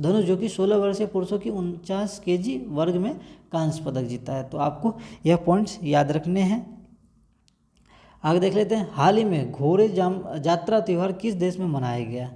धनुष जो कि 16 वर्षीय पुरुषों की 49 kg वर्ग में कांस्य पदक जीता है। तो आपको यह पॉइंट्स याद रखने हैं। आगे देख लेते हैं, हाल ही में घोड़े जात्रा त्यौहार किस देश में मनाया गया?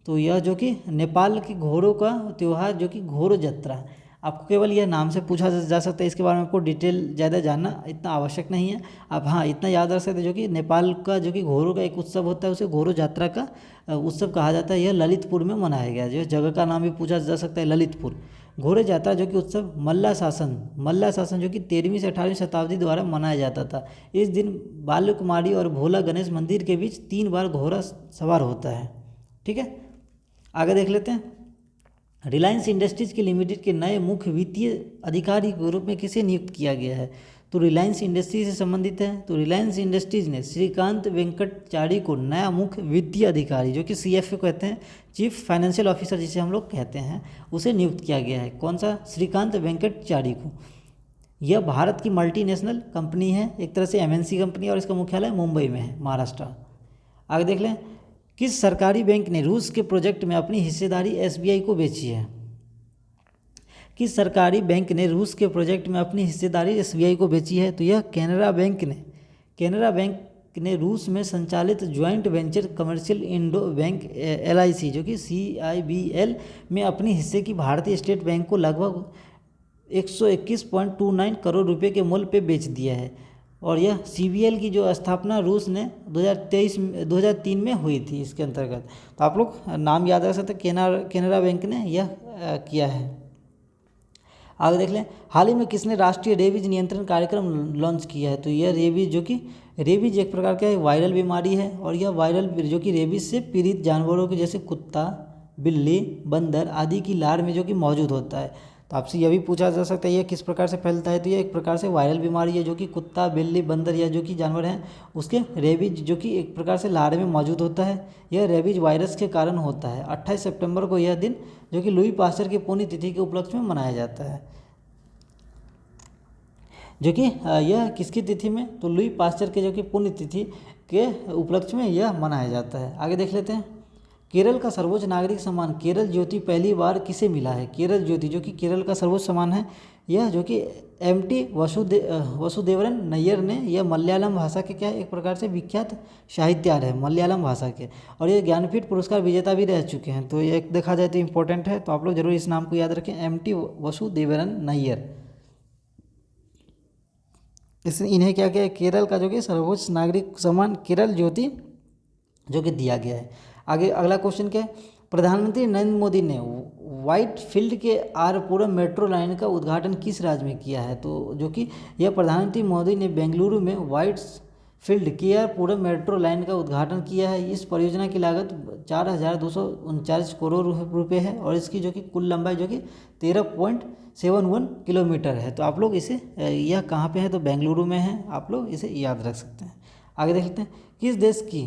तो यह जो कि नेपाल की घोड़ों का त्यौहार जो कि घोड़ो यात्रा, आपको केवल यह नाम से पूछा जा सकता है, इसके बारे में आपको डिटेल ज़्यादा जानना इतना आवश्यक नहीं है। आप हाँ इतना याद रख सकते हैं, जो कि नेपाल का जो कि घोड़ों का एक उत्सव होता है उसे घोड़ो यात्रा का उत्सव कहा जाता है। यह ललितपुर में मनाया गया, जो जगह का नाम भी पूछा जा सकता है, ललितपुर। घोड़े यात्रा जो कि उत्सव मल्ला शासन जो कि 13वीं से 18वीं शताब्दी द्वारा मनाया जाता था। इस दिन बाल्य कुमारी और भोला गणेश मंदिर के बीच 3 बार घोड़ा सवार होता है। ठीक है, आगे देख लेते हैं, रिलायंस इंडस्ट्रीज के लिमिटेड के नए मुख्य वित्तीय अधिकारी के रूप में किसे नियुक्त किया गया है? तो रिलायंस इंडस्ट्रीज से संबंधित है। तो रिलायंस इंडस्ट्रीज ने श्रीकांत वेंकटचारी को नया मुख्य वित्तीय अधिकारी जो कि CFO कहते हैं, चीफ फाइनेंशियल ऑफिसर जिसे हम लोग कहते हैं, उसे नियुक्त किया गया है। कौन सा? श्रीकांत वेंकटचारी को। यह भारत की मल्टीनेशनल कंपनी है, एक तरह से MNC कंपनी, और इसका मुख्यालय मुंबई में है, महाराष्ट्र। आगे देख लें, किस सरकारी बैंक ने रूस के प्रोजेक्ट में अपनी हिस्सेदारी SBI को बेची है? किस सरकारी बैंक ने रूस के प्रोजेक्ट में अपनी हिस्सेदारी SBI को बेची है? तो यह केनरा बैंक ने रूस में संचालित joint venture commercial Indo bank LIC जो कि CIBL में अपनी हिस्से की भारतीय स्टेट बैंक को लगभग 121.29 करोड़ रुपए के मूल्य पे बेच दिया है। और यह CBL की जो स्थापना रूस ने 2003 में हुई थी इसके अंतर्गत। तो आप लोग नाम याद रख सकते हैं, केनरा बैंक ने यह किया है। आगे देख लें, हाल ही में किसने राष्ट्रीय रेबीज नियंत्रण कार्यक्रम लॉन्च किया है? तो यह रेबीज जो कि रेबीज एक प्रकार का वायरल बीमारी है, और यह वायरल जो कि रेबीज से पीड़ित जानवरों के जैसे कुत्ता, बिल्ली, बंदर आदि की लार में जो कि मौजूद होता है। तो आपसे यह भी पूछा जा सकता है यह किस प्रकार से फैलता है? तो यह एक प्रकार से वायरल बीमारी है जो कि कुत्ता, बिल्ली, बंदर या जो कि जानवर हैं उसके रेबीज जो कि एक प्रकार से लार में मौजूद होता है। यह रेबीज वायरस के कारण होता है। 28 सितंबर को यह दिन जो कि लुई पास्चर की पुण्यतिथि के उपलक्ष्य में मनाया जाता है, जो कि यह किसकी तिथि में? तो लुई पास्चर के जो कि पुण्यतिथि के उपलक्ष्य में यह मनाया जाता है। आगे देख लेते हैं, केरल का सर्वोच्च नागरिक सम्मान केरल ज्योति पहली बार किसे मिला है? केरल ज्योति जो कि केरल का सर्वोच्च सम्मान है, यह जो कि MT वसुदेवरन नैयर ने, यह मलयालम भाषा के क्या एक प्रकार से विख्यात साहित्यकार है मलयालम भाषा के, और ये ज्ञानपीठ पुरस्कार विजेता भी रह चुके हैं। तो ये देखा जाए तो इम्पोर्टेंट है, तो आप लोग जरूर इस नाम को याद रखें, MT वसुदेवरन नैयर। इन्हें क्या किया, केरल का जो कि सर्वोच्च नागरिक सम्मान केरल ज्योति जो कि दिया गया है। आगे अगला क्वेश्चन क्या है, प्रधानमंत्री नरेंद्र मोदी ने व्हाइट फील्ड के आरपुरम मेट्रो लाइन का उद्घाटन किस राज्य में किया है? तो जो कि यह प्रधानमंत्री मोदी ने बेंगलुरु में व्हाइट फील्ड के आरपुरम मेट्रो लाइन का उद्घाटन किया है। इस परियोजना की लागत 4,239 करोड़ रुपये है, और इसकी जो कि कुल लंबाई जो कि 13.71 किलोमीटर है। तो आप लोग इसे, यह कहाँ पे है? तो बेंगलुरु में है, आप लोग इसे याद रख सकते हैं। आगे देख लेते हैं, किस देश की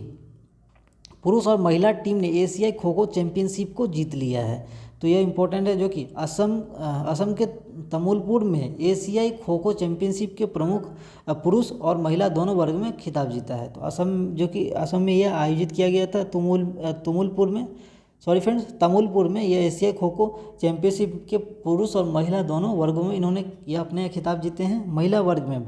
पुरुष और महिला टीम ने एशियाई खो खो चैंपियनशिप को जीत लिया है? तो यह इंपॉर्टेंट है, जो कि असम के तमुलपुर में एशियाई खो खो चैंपियनशिप के प्रमुख पुरुष और महिला दोनों वर्ग में खिताब जीता है। तो असम में यह आयोजित किया गया था, तमुलपुर में यह एशियाई खो खो चैंपियनशिप के पुरुष और महिला दोनों वर्गों में इन्होंने यह अपने खिताब जीते हैं। महिला वर्ग में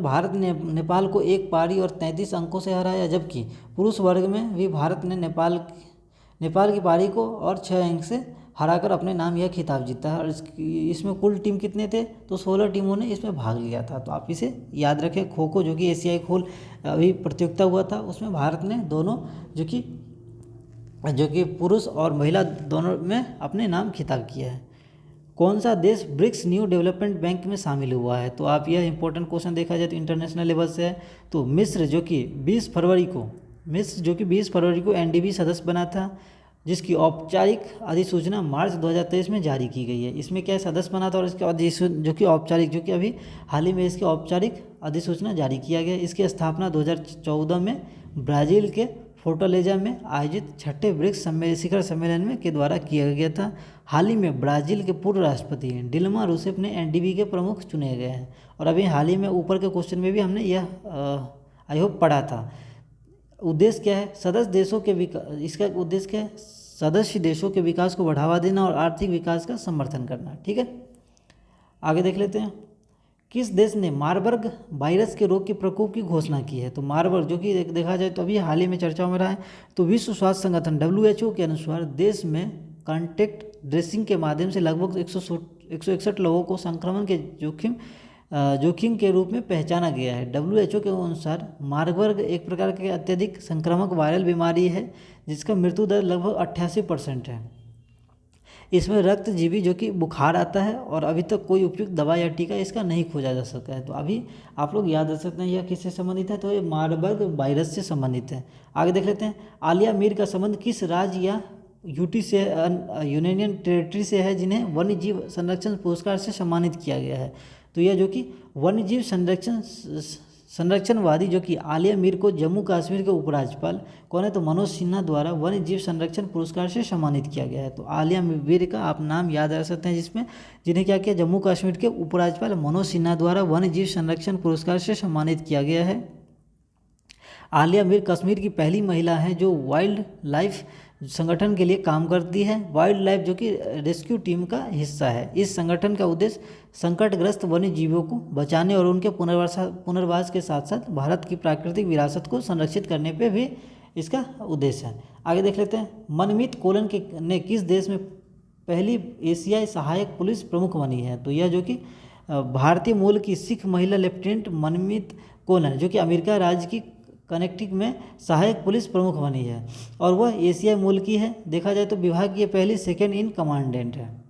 भारत ने नेपाल को 1 पारी और 33 अंकों से हराया, जबकि पुरुष वर्ग में भी भारत ने नेपाल की पारी को और 6 अंक से हराकर अपने नाम यह खिताब जीता है। और इसमें कुल टीम कितने थे? तो 16 टीमों ने इसमें भाग लिया था। तो आप इसे याद रखें, खो खो जो कि एशियाई खेल अभी प्रतियोगिता हुआ था, उसमें भारत ने दोनों जो कि पुरुष और महिला दोनों में अपने नाम खिताब किया है। कौन सा देश ब्रिक्स न्यू डेवलपमेंट बैंक में शामिल हुआ है? तो आप यह इंपॉर्टेंट क्वेश्चन देखा जाए तो इंटरनेशनल लेवल से है। तो मिस्र जो कि 20 फरवरी को NDB सदस्य बना था, जिसकी औपचारिक अधिसूचना मार्च 2023 में जारी की गई है। इसमें क्या सदस्य बना था, और इसके जो कि अभी हाल ही में इसकी औपचारिक अधिसूचना जारी किया गया। इसकी स्थापना 2014 में ब्राज़ील के फोर्टालेजा में आयोजित 6ठे ब्रिक्स शिखर सम्मेलन में के द्वारा किया गया था। हाल ही में ब्राज़ील के पूर्व राष्ट्रपति डिल्मा रूसेफ ने NDB के प्रमुख चुने गए हैं। और अभी हाल ही में ऊपर के क्वेश्चन में भी हमने यह आई होप पढ़ा था। उद्देश्य क्या है? इसका उद्देश्य क्या है? सदस्य देशों के विकास को बढ़ावा देना और आर्थिक विकास का समर्थन करना। ठीक है, आगे देख लेते हैं, किस देश ने मार्बर्ग वायरस के रोग के प्रकोप की घोषणा की है? तो मार्बर्ग जो कि देखा जाए तो अभी हाल ही में चर्चा में रहा है। तो विश्व स्वास्थ्य संगठन WHO के अनुसार देश में कॉन्टैक्ट ट्रेसिंग के माध्यम से लगभग 161 लोगों को संक्रमण के जोखिम के रूप में पहचाना गया है। WHO के अनुसार मार्बर्ग एक प्रकार की अत्यधिक संक्रामक वायरल बीमारी है, जिसका मृत्यु दर लगभग 88% है। इसमें रक्तजीवी जो कि बुखार आता है, और अभी तक कोई उपयुक्त दवा या टीका इसका नहीं खोजा जा सका है। तो अभी आप लोग याद रख सकते हैं यह किससे संबंधित है? तो ये मार्बर्ग वायरस से संबंधित है। आगे देख लेते हैं, आलिया मीर का संबंध किस राज्य या यूटी से यूनियन टेरिटरी से है, जिन्हें वन्य जीव संरक्षण पुरस्कार से सम्मानित किया गया है? तो यह जो कि वन्य जीव संरक्षणवादी जो कि आलिया मीर को जम्मू कश्मीर के उपराज्यपाल कौन है? तो मनोज सिन्हा द्वारा वन्य जीव संरक्षण पुरस्कार से सम्मानित किया गया है। तो आलिया मीर का आप नाम याद रख सकते हैं, जिन्हें क्या किया? जम्मू कश्मीर के उपराज्यपाल मनोज सिन्हा द्वारा वन्य जीव संरक्षण पुरस्कार से सम्मानित किया गया है। आलिया मीर कश्मीर की पहली महिला है जो वाइल्ड लाइफ संगठन के लिए काम करती है। वाइल्ड लाइफ जो कि रेस्क्यू टीम का हिस्सा है। इस संगठन का उद्देश्य संकटग्रस्त वन्य जीवों को बचाने और उनके पुनर्वास के साथ साथ भारत की प्राकृतिक विरासत को संरक्षित करने पे भी इसका उद्देश्य है। आगे देख लेते हैं, मनमीत कोलन ने किस देश में पहली एशियाई सहायक पुलिस प्रमुख बनी है? तो यह जो कि भारतीय मूल की सिख महिला लेफ्टिनेंट मनमीत कौल जो कि अमेरिका राज्य की कनेक्टिक में सहायक पुलिस प्रमुख बनी है और वह एशियाई मूल की है। देखा जाए तो विभाग की ये पहली सेकेंड इन कमांडेंट है।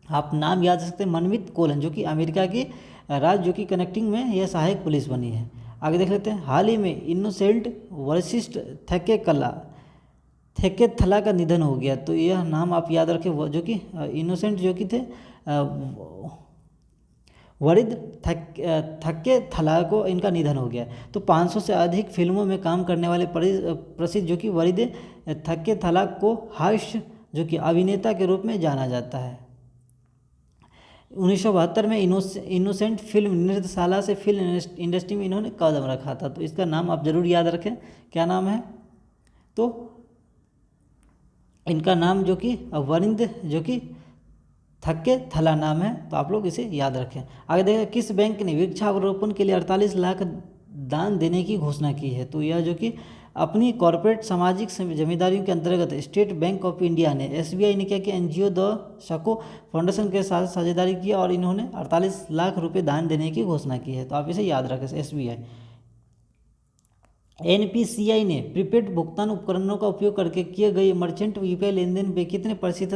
आप नाम याद रख सकते हैं, मनमीत कौल जो कि अमेरिका की राज्य जो कि कनेक्टिंग में यह सहायक पुलिस बनी है। आगे देख लेते हैं। हाल ही में इनोसेंट वशिष्ठ थेकेथला का निधन हो गया। तो यह नाम आप याद रखें, वो जो कि इनोसेंट जो कि थे वरिद थकेथला को इनका निधन हो गया। तो 500 से अधिक फिल्मों में काम करने वाले प्रसिद्ध जो कि वरिद थकेथला को हास्य जो कि अभिनेता के रूप में जाना जाता है। 1972 में इनोसेंट फिल्म निर्देशाला से फिल्म इंडस्ट्री में इन्होंने कदम रखा था। तो इसका नाम आप जरूर याद रखें, क्या नाम है, तो इनका नाम जो कि वरिंद जो कि थकेथला नाम है। तो आप लोग इसे याद रखें। आगे देखें, किस बैंक ने वृक्षारोपण के लिए 48 लाख दान देने की घोषणा की है। तो यह जो कि अपनी कॉरपोरेट सामाजिक जिम्मेदारियों के अंतर्गत स्टेट बैंक ऑफ इंडिया ने SBI ने क्या किया, NGO द शको फाउंडेशन के साथ साझेदारी किया और इन्होंने 48 लाख रुपए दान देने की घोषणा की है। तो आप इसे याद रखें, SBI। NPCI ने प्रीपेड भुगतान उपकरणों का उपयोग करके किए गए मर्चेंट UPI लेन देन पे कितने प्रतिशत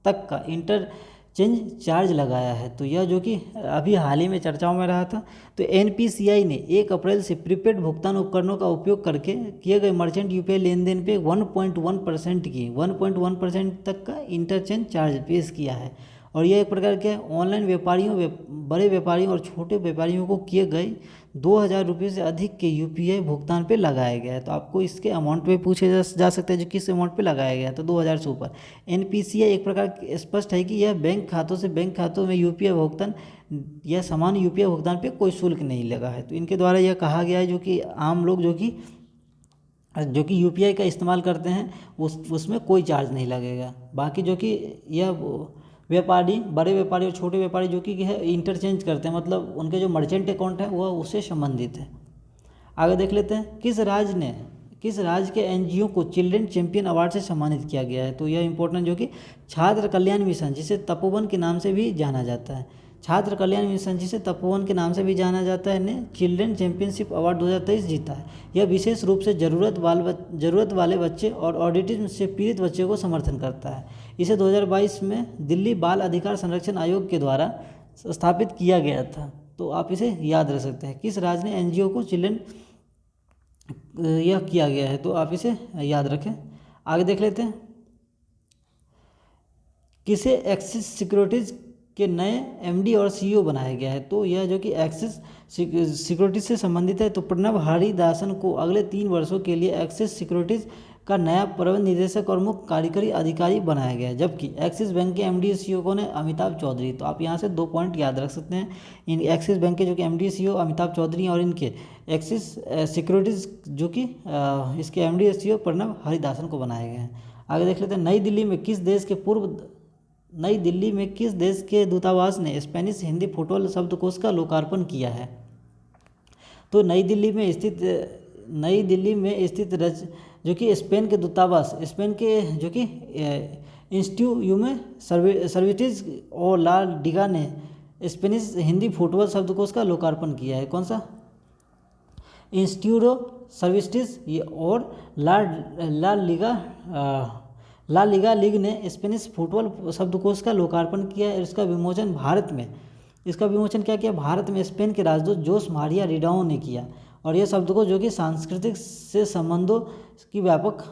तक का इंटरचेंज चार्ज लगाया है। तो यह जो कि अभी हाल ही में चर्चाओं में रहा था। तो NPCI ने 1 अप्रैल से प्रीपेड भुगतान उपकरणों का उपयोग करके किए गए मर्चेंट UPI लेन देन पे 1.1% तक का इंटरचेंज चार्ज पेश किया है। और यह एक प्रकार के ऑनलाइन व्यापारियों, बड़े व्यापारियों और छोटे व्यापारियों को किए गए 2000 रुपये से अधिक के UPI भुगतान पे लगाया गया है। तो आपको इसके अमाउंट पे पूछे जा सकते हैं जो किस अमाउंट पे लगाया गया है। तो 2000 से ऊपर। NPCI एक प्रकार स्पष्ट है कि यह बैंक खातों से बैंक खातों में UPI भुगतान या समान UPI भुगतान पे कोई शुल्क नहीं लगा है। तो इनके द्वारा यह कहा गया है जो कि आम लोग जो कि UPI का इस्तेमाल करते हैं उसमें कोई चार्ज नहीं लगेगा। बाकी जो कि यह व्यापारी, बड़े व्यापारी और छोटे व्यापारी जो कि है इंटरचेंज करते हैं, मतलब उनके जो मर्चेंट अकाउंट है वह उससे संबंधित है। आगे देख लेते हैं, किस राज्य के NGO को चिल्ड्रेन चैंपियन अवार्ड से सम्मानित किया गया है। तो यह इंपॉर्टेंट जो कि छात्र कल्याण मिशन जिसे तपोवन के नाम से भी जाना जाता है, छात्र कल्याण मिशन जिसे तपोवन के नाम से भी जाना जाता है, ने चिल्ड्रेन चैंपियनशिप अवार्ड 2023 जीता है। यह विशेष रूप से ज़रूरत वाले बच्चे और ऑटिज्म से पीड़ित बच्चे को समर्थन करता है। इसे 2022 में दिल्ली बाल अधिकार संरक्षण आयोग के द्वारा स्थापित किया गया था। तो आप इसे याद रख सकते हैं, किस राज्य ने NGO को चिल्ड्रेन यह किया गया है। तो आप इसे याद रखें। आगे देख लेते हैं, किसे एक्सिस सिक्योरिटीज़ के नए MD और CEO बनाया गया है। तो यह जो कि एक्सिस सिक्योरिटीज से संबंधित है। तो प्रणब हरिदासन को अगले 3 वर्षों के लिए एक्सिस सिक्योरिटीज का नया प्रबंध निदेशक और मुख्य कार्यकारी अधिकारी बनाया गया है, जबकि एक्सिस बैंक के MD और CEO को ने अमिताभ चौधरी। तो आप यहाँ से 2 पॉइंट याद रख सकते हैं। इन एक्सिस बैंक के जो कि MD CEO अमिताभ चौधरी और इनके एक्सिस सिक्योरिटीज़ जो कि इसके MD और CEO प्रणब हरिदासन को बनाया गया है। आगे देख लेते हैं, नई दिल्ली में किस देश के दूतावास ने स्पेनिश हिंदी फुटबॉल शब्दकोश का लोकार्पण किया है। तो नई दिल्ली में स्थित जो कि स्पेन के दूतावास, स्पेन के जो कि इंस्टीट्यूट सर्विटीज और ला लिगा ने स्पेनिश हिंदी फुटबॉल शब्दकोश का लोकार्पण किया है। कौन सा? इंस्टीट्यूट सर्विटीज और ला लिगा लीग ने स्पेनिश फुटबॉल शब्दकोश का लोकार्पण किया है। इसका विमोचन क्या किया? भारत में स्पेन के राजदूत जोस मारिया रिडाओ ने किया। और यह शब्दकोश जो कि सांस्कृतिक से संबंधों की व्यापक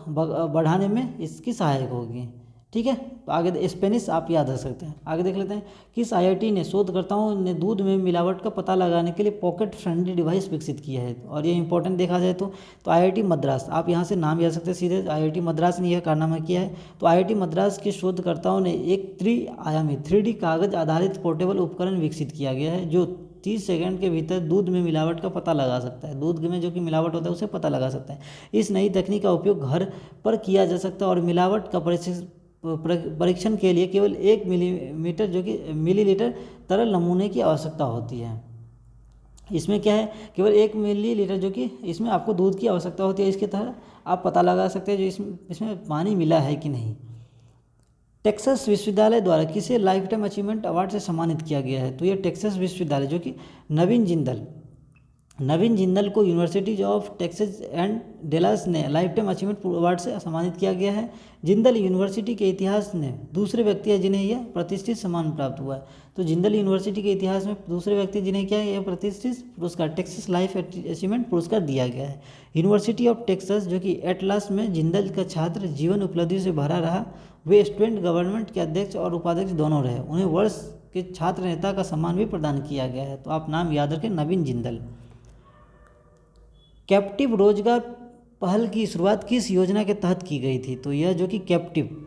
बढ़ाने में इसकी सहायक होगी। ठीक है, तो आगे स्पेनिश आप याद रख सकते हैं। आगे देख लेते हैं, किस IIT ने शोधकर्ताओं ने दूध में मिलावट का पता लगाने के लिए पॉकेट फ्रेंडली डिवाइस विकसित किया है। और ये इंपॉर्टेंट देखा जाए तो IIT मद्रास, आप यहाँ से नाम याद सकते हैं सीधे, IIT मद्रास ने यह कारनामा किया है। तो IIT मद्रास के शोधकर्ताओं ने एक त्रिआयामी 3D कागज आधारित पोर्टेबल उपकरण विकसित किया गया है जो 30 सेकंड के भीतर दूध में मिलावट का पता लगा सकता है। दूध में जो कि मिलावट होता है उसे पता लगा सकता है। इस नई तकनीक का उपयोग घर पर किया जा सकता है और मिलावट का परीक्षण के लिए केवल 1 मिलीलीटर तरल नमूने की आवश्यकता होती है। इसमें क्या है, केवल 1 मिलीलीटर जो कि इसमें आपको दूध की आवश्यकता होती है। इसके तहत आप पता लगा सकते हैं जो इसमें पानी मिला है कि नहीं। टेक्सास विश्वविद्यालय द्वारा किसे लाइफ टाइम अचीवमेंट अवार्ड से सम्मानित किया गया है? तो यह टेक्सास विश्वविद्यालय जो कि नवीन जिंदल को universities of Texas and Dallas ने लाइफ टाइम अचीवमेंट अवार्ड से सम्मानित किया गया है। जिंदल यूनिवर्सिटी के इतिहास में दूसरे व्यक्ति हैं जिन्हें यह प्रतिष्ठित सम्मान प्राप्त हुआ है। तो जिंदल यूनिवर्सिटी के इतिहास में दूसरे व्यक्ति जिन्हें क्या है, यह प्रतिष्ठित पुरस्कार टेक्सास लाइफ अचीवमेंट पुरस्कार दिया गया है। यूनिवर्सिटी ऑफ टेक्सास जो कि एटलास में जिंदल का छात्र जीवन उपलब्धियों से भरा रहा। वे स्टूडेंट गवर्नमेंट के अध्यक्ष और उपाध्यक्ष दोनों रहे। उन्हें वर्ष के छात्र नेता का सम्मान भी प्रदान किया गया है। तो आप नाम याद रखें, नवीन जिंदल। कैप्टिव रोजगार पहल की शुरुआत किस योजना के तहत की गई थी? तो यह जो कि कैप्टिव,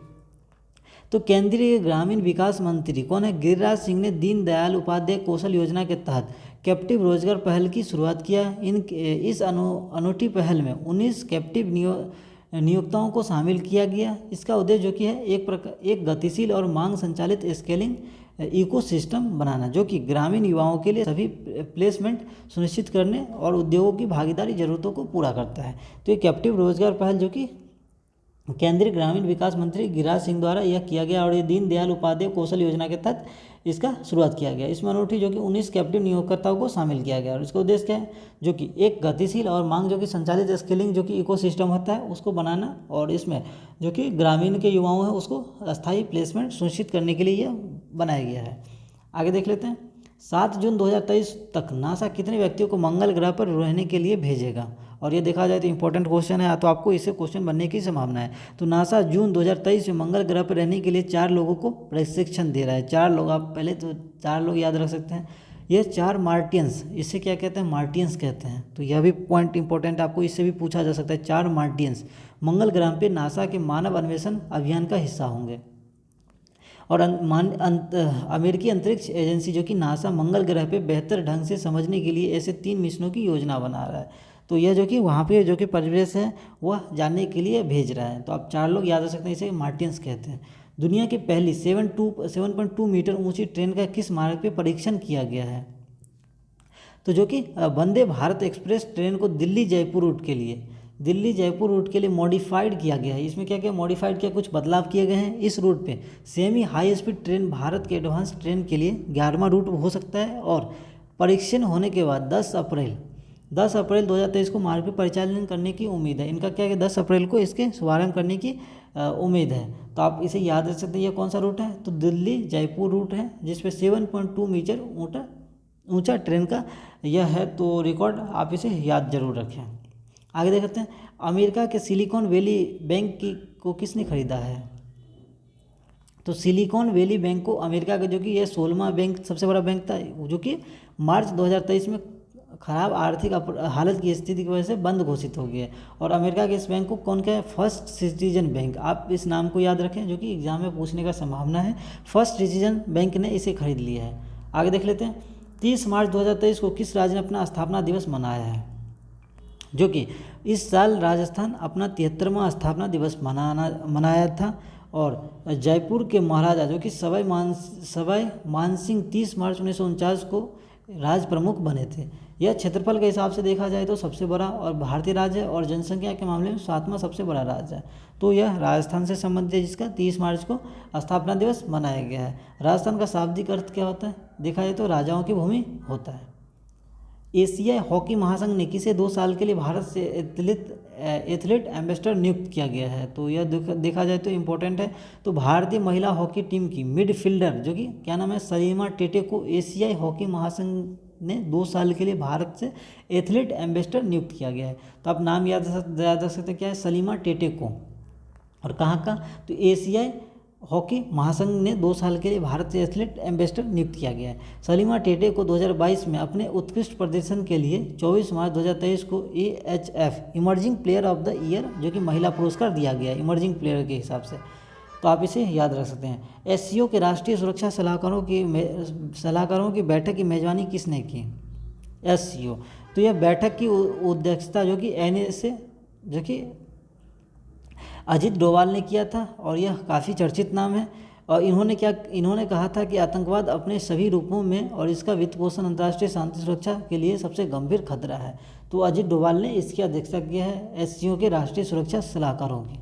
तो केंद्रीय ग्रामीण विकास मंत्री कौन है? गिरिराज सिंह ने दीनदयाल उपाध्याय कौशल योजना के तहत कैप्टिव रोजगार पहल की शुरुआत किया। इस अनूठी पहल में 19 कैप्टिव नियोक्ताओं को शामिल किया गया। इसका उद्देश्य जो कि है एक गतिशील और मांग संचालित स्केलिंग इकोसिस्टम बनाना, जो कि ग्रामीण युवाओं के लिए सभी प्लेसमेंट सुनिश्चित करने और उद्योगों की भागीदारी जरूरतों को पूरा करता है। तो ये कैप्टिव रोजगार पहल जो कि केंद्रीय ग्रामीण विकास मंत्री गिरिराज सिंह द्वारा यह किया गया और ये दीनदयाल उपाध्याय कौशल योजना के तहत इसका शुरुआत किया गया। इसमें अनूठी जो कि 19 कैप्टिव नियोक्ताओं को शामिल किया गया और इसका उद्देश्य क्या है? जो कि एक गतिशील और मांग जो कि संचालित स्केलिंग जो कि इकोसिस्टम होता है उसको बनाना, और इसमें जो कि ग्रामीण के युवाओं हैं उसको अस्थायी प्लेसमेंट सुनिश्चित करने के लिए यह बनाया गया है। आगे देख लेते हैं। 7 जून 2023 तक नासा कितने व्यक्तियों को मंगल ग्रह पर रहने के लिए भेजेगा? और ये देखा जाए तो इंपॉर्टेंट क्वेश्चन है, तो आपको इससे क्वेश्चन बनने की संभावना है। तो नासा जून 2023 में मंगल ग्रह पर रहने के लिए 4 लोगों को प्रशिक्षण दे रहा है। 4 लोग, आप पहले तो 4 लोग याद रख सकते हैं। ये 4 मार्टियंस, इससे क्या कहते हैं? मार्टियंस कहते हैं। तो यह भी पॉइंट इंपॉर्टेंट, आपको इससे भी पूछा जा सकता है। 4 मार्टियंस मंगल ग्रह पर नासा के मानव अन्वेषण अभियान का हिस्सा होंगे। और अमेरिकी अंतरिक्ष एजेंसी जो कि नासा मंगल ग्रह पे बेहतर ढंग से समझने के लिए ऐसे 3 मिशनों की योजना बना रहा है। तो यह जो कि वहाँ पे जो कि परिवेश है वह जानने के लिए भेज रहा है। तो आप 4 लोग याद रख सकते हैं, इसे मार्टियंस कहते हैं। दुनिया की पहली 7.2 मीटर ऊंची ट्रेन का किस मार्ग पे परीक्षण किया गया है? तो जो कि वंदे भारत एक्सप्रेस ट्रेन को दिल्ली जयपुर रूट के लिए मॉडिफाइड किया गया है। इसमें क्या क्या मॉडिफाइड किया, कुछ बदलाव किए गए हैं। इस रूट पे semi high speed train Bharat के एडवांस ट्रेन के लिए 11वां रूट हो सकता है और परीक्षण होने के बाद 10 अप्रैल 2023 को मार्ग पर परिचालन करने की उम्मीद है। इनका क्या है, 10 अप्रैल को इसके शुभारंभ करने की उम्मीद है। तो आप इसे याद रख सकते हैं। ये कौन सा रूट है? तो दिल्ली जयपुर रूट है, जिसपे 7.2 मीटर ऊंचा ट्रेन का यह है। तो रिकॉर्ड आप इसे याद जरूर रखें। आगे देख सकते हैं। अमेरिका के सिलिकॉन वैली बैंक को किसने खरीदा है? तो सिलिकॉन वैली बैंक को अमेरिका का जो कि यह 16वां बैंक, सबसे बड़ा बैंक था, जो कि मार्च 2023 में खराब आर्थिक हालत की स्थिति की वजह से बंद घोषित हो गया है। और अमेरिका के इस बैंक को कौन कहे? First citizen bank. आप इस नाम को याद रखें, जो कि एग्जाम में पूछने का संभावना है। फर्स्ट सिटीजन बैंक ने इसे खरीद लिया है। आगे देख लेते हैं। 30 मार्च 2023 को किस राज्य ने अपना स्थापना दिवस मनाया है? जो कि इस साल राजस्थान अपना 73वां स्थापना दिवस मनाया था। और जयपुर के महाराजा जो कि सवाई मानसिंह 30 मार्च 1949 को राज प्रमुख बने थे। यह क्षेत्रफल के हिसाब से देखा जाए तो सबसे बड़ा और भारतीय राज्य है और जनसंख्या के मामले में 7वां सबसे बड़ा राज्य है। तो यह राजस्थान से संबंधित है, जिसका 30 मार्च को स्थापना दिवस मनाया गया है। राजस्थान का शाब्दिक अर्थ क्या होता है? देखा जाए तो राजाओं की भूमि होता है। एशियाई हॉकी महासंघ ने किसे 2 साल के लिए भारत से एथलीट एम्बेसडर नियुक्त किया गया है? तो यह देखा जाए तो इम्पोर्टेंट है। तो भारतीय महिला हॉकी टीम की मिडफील्डर जो कि क्या नाम है, सलीमा टेटे को एशियाई हॉकी महासंघ ने 2 साल के लिए भारत से एथलीट एम्बेसडर नियुक्त किया गया है। तो आप नाम याद रख सकते हैं, क्या है? सलीमा टेटे को। और कहाँ का? तो एशियाई हॉकी महासंघ ने 2 साल के लिए भारत से एथलीट एम्बेसडर नियुक्त किया गया है। सलीमा टेटे को 2022 में अपने उत्कृष्ट प्रदर्शन के लिए 24 मार्च 2023 को AHF emerging player of the year जो कि महिला पुरस्कार दिया गया है, इमर्जिंग प्लेयर के हिसाब से। तो आप इसे याद रख सकते हैं। SCO के राष्ट्रीय सुरक्षा सलाहकारों की बैठक की मेजबानी किसने की? SCO। तो यह बैठक की अध्यक्षता जो कि NSA जो कि अजित डोभाल ने किया था और यह काफ़ी चर्चित नाम है। और इन्होंने कहा था कि आतंकवाद अपने सभी रूपों में और इसका वित्त पोषण अंतर्राष्ट्रीय शांति सुरक्षा के लिए सबसे गंभीर खतरा है। तो अजित डोभाल ने इसकी अध्यक्षता किया है SCO के राष्ट्रीय सुरक्षा सलाहकारों की।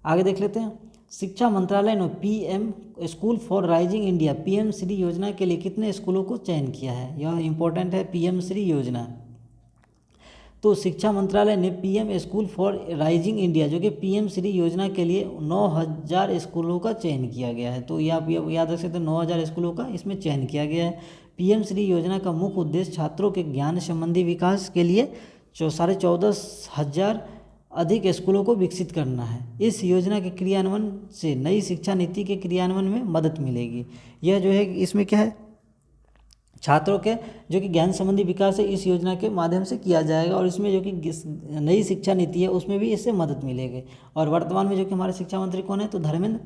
आगे देख लेते हैं। शिक्षा मंत्रालय ने PM school for rising India PM Shri योजना के लिए कितने स्कूलों को चयन किया है? यह इंपॉर्टेंट है, पीएम श्री योजना। तो शिक्षा मंत्रालय ने PM school for rising India जो कि पीएम श्री योजना के लिए 9000 स्कूलों का चयन किया गया है। तो ये आप याद रख सकते हैं, 9000 स्कूलों का इसमें चयन किया गया है। पीएम श्री योजना का मुख्य उद्देश्य छात्रों के ज्ञान संबंधी विकास के लिए 14,500 अधिक स्कूलों को विकसित करना है। इस योजना के क्रियान्वयन से नई शिक्षा नीति के क्रियान्वयन में मदद मिलेगी। यह जो है इसमें क्या है, छात्रों के जो कि ज्ञान संबंधी विकास है इस योजना के माध्यम से किया जाएगा, और इसमें जो कि नई शिक्षा नीति है उसमें भी इससे मदद मिलेगी। और वर्तमान में जो कि हमारे शिक्षा मंत्री कौन है? तो धर्मेंद्र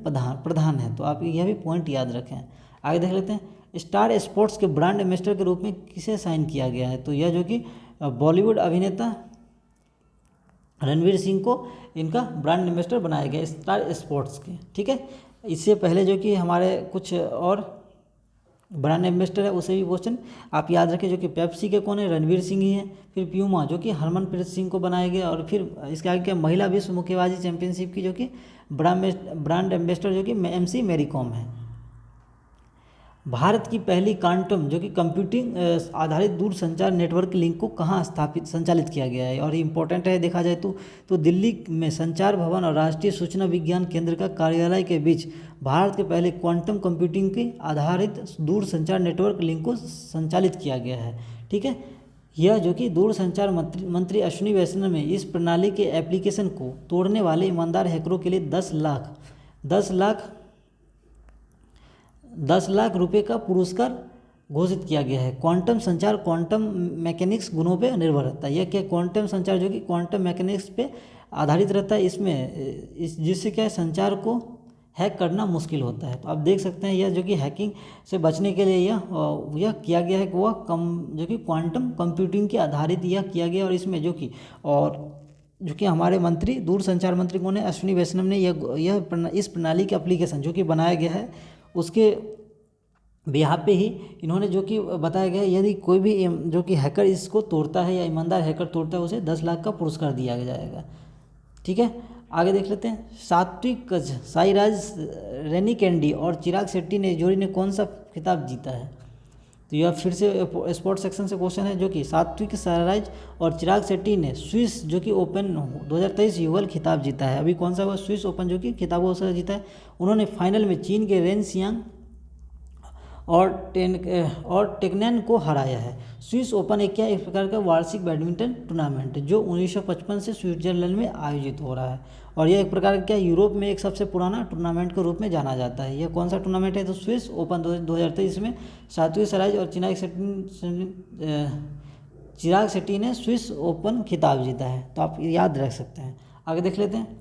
प्रधान है। तो आप यह भी पॉइंट याद रखें। आगे देख लेते हैं, स्टार स्पोर्ट्स के ब्रांड एम्बेसडर के रूप में किसे साइन किया गया है? तो यह जो कि बॉलीवुड अभिनेता रणवीर सिंह को इनका ब्रांड एम्बेसडर बनाया गया स्टार स्पोर्ट्स के। ठीक है, इससे पहले जो कि हमारे कुछ और ब्रांड एम्बेसडर है उसे भी क्वेश्चन आप याद रखें, जो कि पेप्सी के कौन है? रणवीर सिंह ही है। फिर प्यूमा जो कि हरमनप्रीत सिंह को बनाया गया, और फिर इसके आगे क्या, महिला विश्व मुक्केबाजी चैंपियनशिप की जो कि ब्रांड एम्बेसडर जो कि MC मैरी कॉम है। भारत की पहली क्वांटम जो कि कंप्यूटिंग आधारित दूरसंचार नेटवर्क लिंक को कहाँ संचालित किया गया है? और इंपॉर्टेंट है देखा जाए तो दिल्ली में संचार भवन और राष्ट्रीय सूचना विज्ञान केंद्र का कार्यालय के बीच भारत के पहले क्वांटम कंप्यूटिंग के आधारित दूरसंचार नेटवर्क लिंक को संचालित किया गया है। ठीक है, यह जो कि दूरसंचार मंत्री अश्विनी वैष्णव ने इस प्रणाली के एप्लीकेशन को तोड़ने वाले ईमानदार हैकरों के लिए 10 लाख रुपए का पुरस्कार घोषित किया गया है। क्वांटम संचार क्वांटम मैकेनिक्स गुणों पे निर्भर रहता है। यह क्या, क्वांटम संचार जो कि क्वांटम मैकेनिक्स पे आधारित रहता है, जिससे क्या है, संचार को हैक करना मुश्किल होता है। तो आप देख सकते हैं यह जो कि हैकिंग से बचने के लिए यह किया गया है कि वह जो कि क्वांटम कंप्यूटिंग के आधारित यह किया गया, और इसमें जो कि हमारे मंत्री दूरसंचार मंत्री कौन है? अश्विनी वैष्णव ने इस प्रणाली के एप्लीकेशन जो कि बनाया गया है उसके बिहार पे ही इन्होंने जो कि बताया गया है, यदि कोई भी जो कि हैकर इसको तोड़ता है या ईमानदार हैकर तोड़ता है उसे 10 लाख का पुरस्कार दिया जाएगा। ठीक है, आगे देख लेते हैं, सात्विक साईराज रेनिकेंडी और चिराग शेट्टी ने जोड़ी ने कौन सा खिताब जीता है? तो यह फिर से स्पोर्ट्स सेक्शन से क्वेश्चन है, जो कि सात्विक साईराज और चिराग शेट्टी ने स्विस जो कि ओपन 2023 युगल खिताब जीता है। अभी कौन सा हुआ? स्विस ओपन जो कि खिताब उसका जीता है। उन्होंने फाइनल में चीन के रेन सियांग और टेक्नैन को हराया है। स्विस ओपन एक प्रकार का वार्षिक बैडमिंटन टूर्नामेंट है जो 1955 से स्विट्जरलैंड में आयोजित हो रहा है, और यह एक प्रकार का यूरोप में एक सबसे पुराना टूर्नामेंट के रूप में जाना जाता है। यह कौन सा टूर्नामेंट है? तो स्विस ओपन 2023 में सात्विक साईराज और चिराग शेट्टी ने स्विस ओपन खिताब जीता है। तो आप याद रख सकते हैं। आगे देख लेते हैं,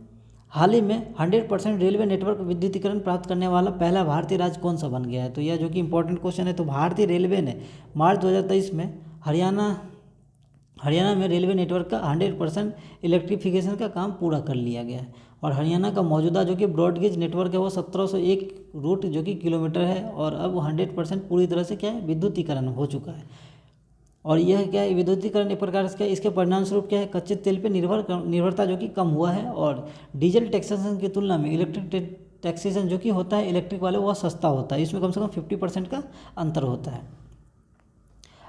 हाल ही में 100% रेलवे नेटवर्क विद्युतीकरण प्राप्त करने वाला पहला भारतीय राज्य कौन सा बन गया है? तो यह जो कि इंपॉर्टेंट क्वेश्चन है। तो भारतीय रेलवे ने मार्च 2023 में हरियाणा में रेलवे नेटवर्क का 100% इलेक्ट्रिफिकेशन का काम पूरा कर लिया गया है, और हरियाणा का मौजूदा जो कि ब्रॉडगेज नेटवर्क है वो 1701 रूट जो कि किलोमीटर है, और अब 100% पूरी तरह से क्या है, विद्युतीकरण हो चुका है। और यह क्या है, विद्युतीकरण एक प्रकार से इसके परिणाम स्वरूप क्या है, कच्चे तेल पे निर्भरता जो कि कम हुआ है, और डीजल टैक्सेशन की तुलना में इलेक्ट्रिक टैक्सेशन जो कि होता है इलेक्ट्रिक वाले वह सस्ता होता है। इसमें कम से कम 50% का अंतर होता है।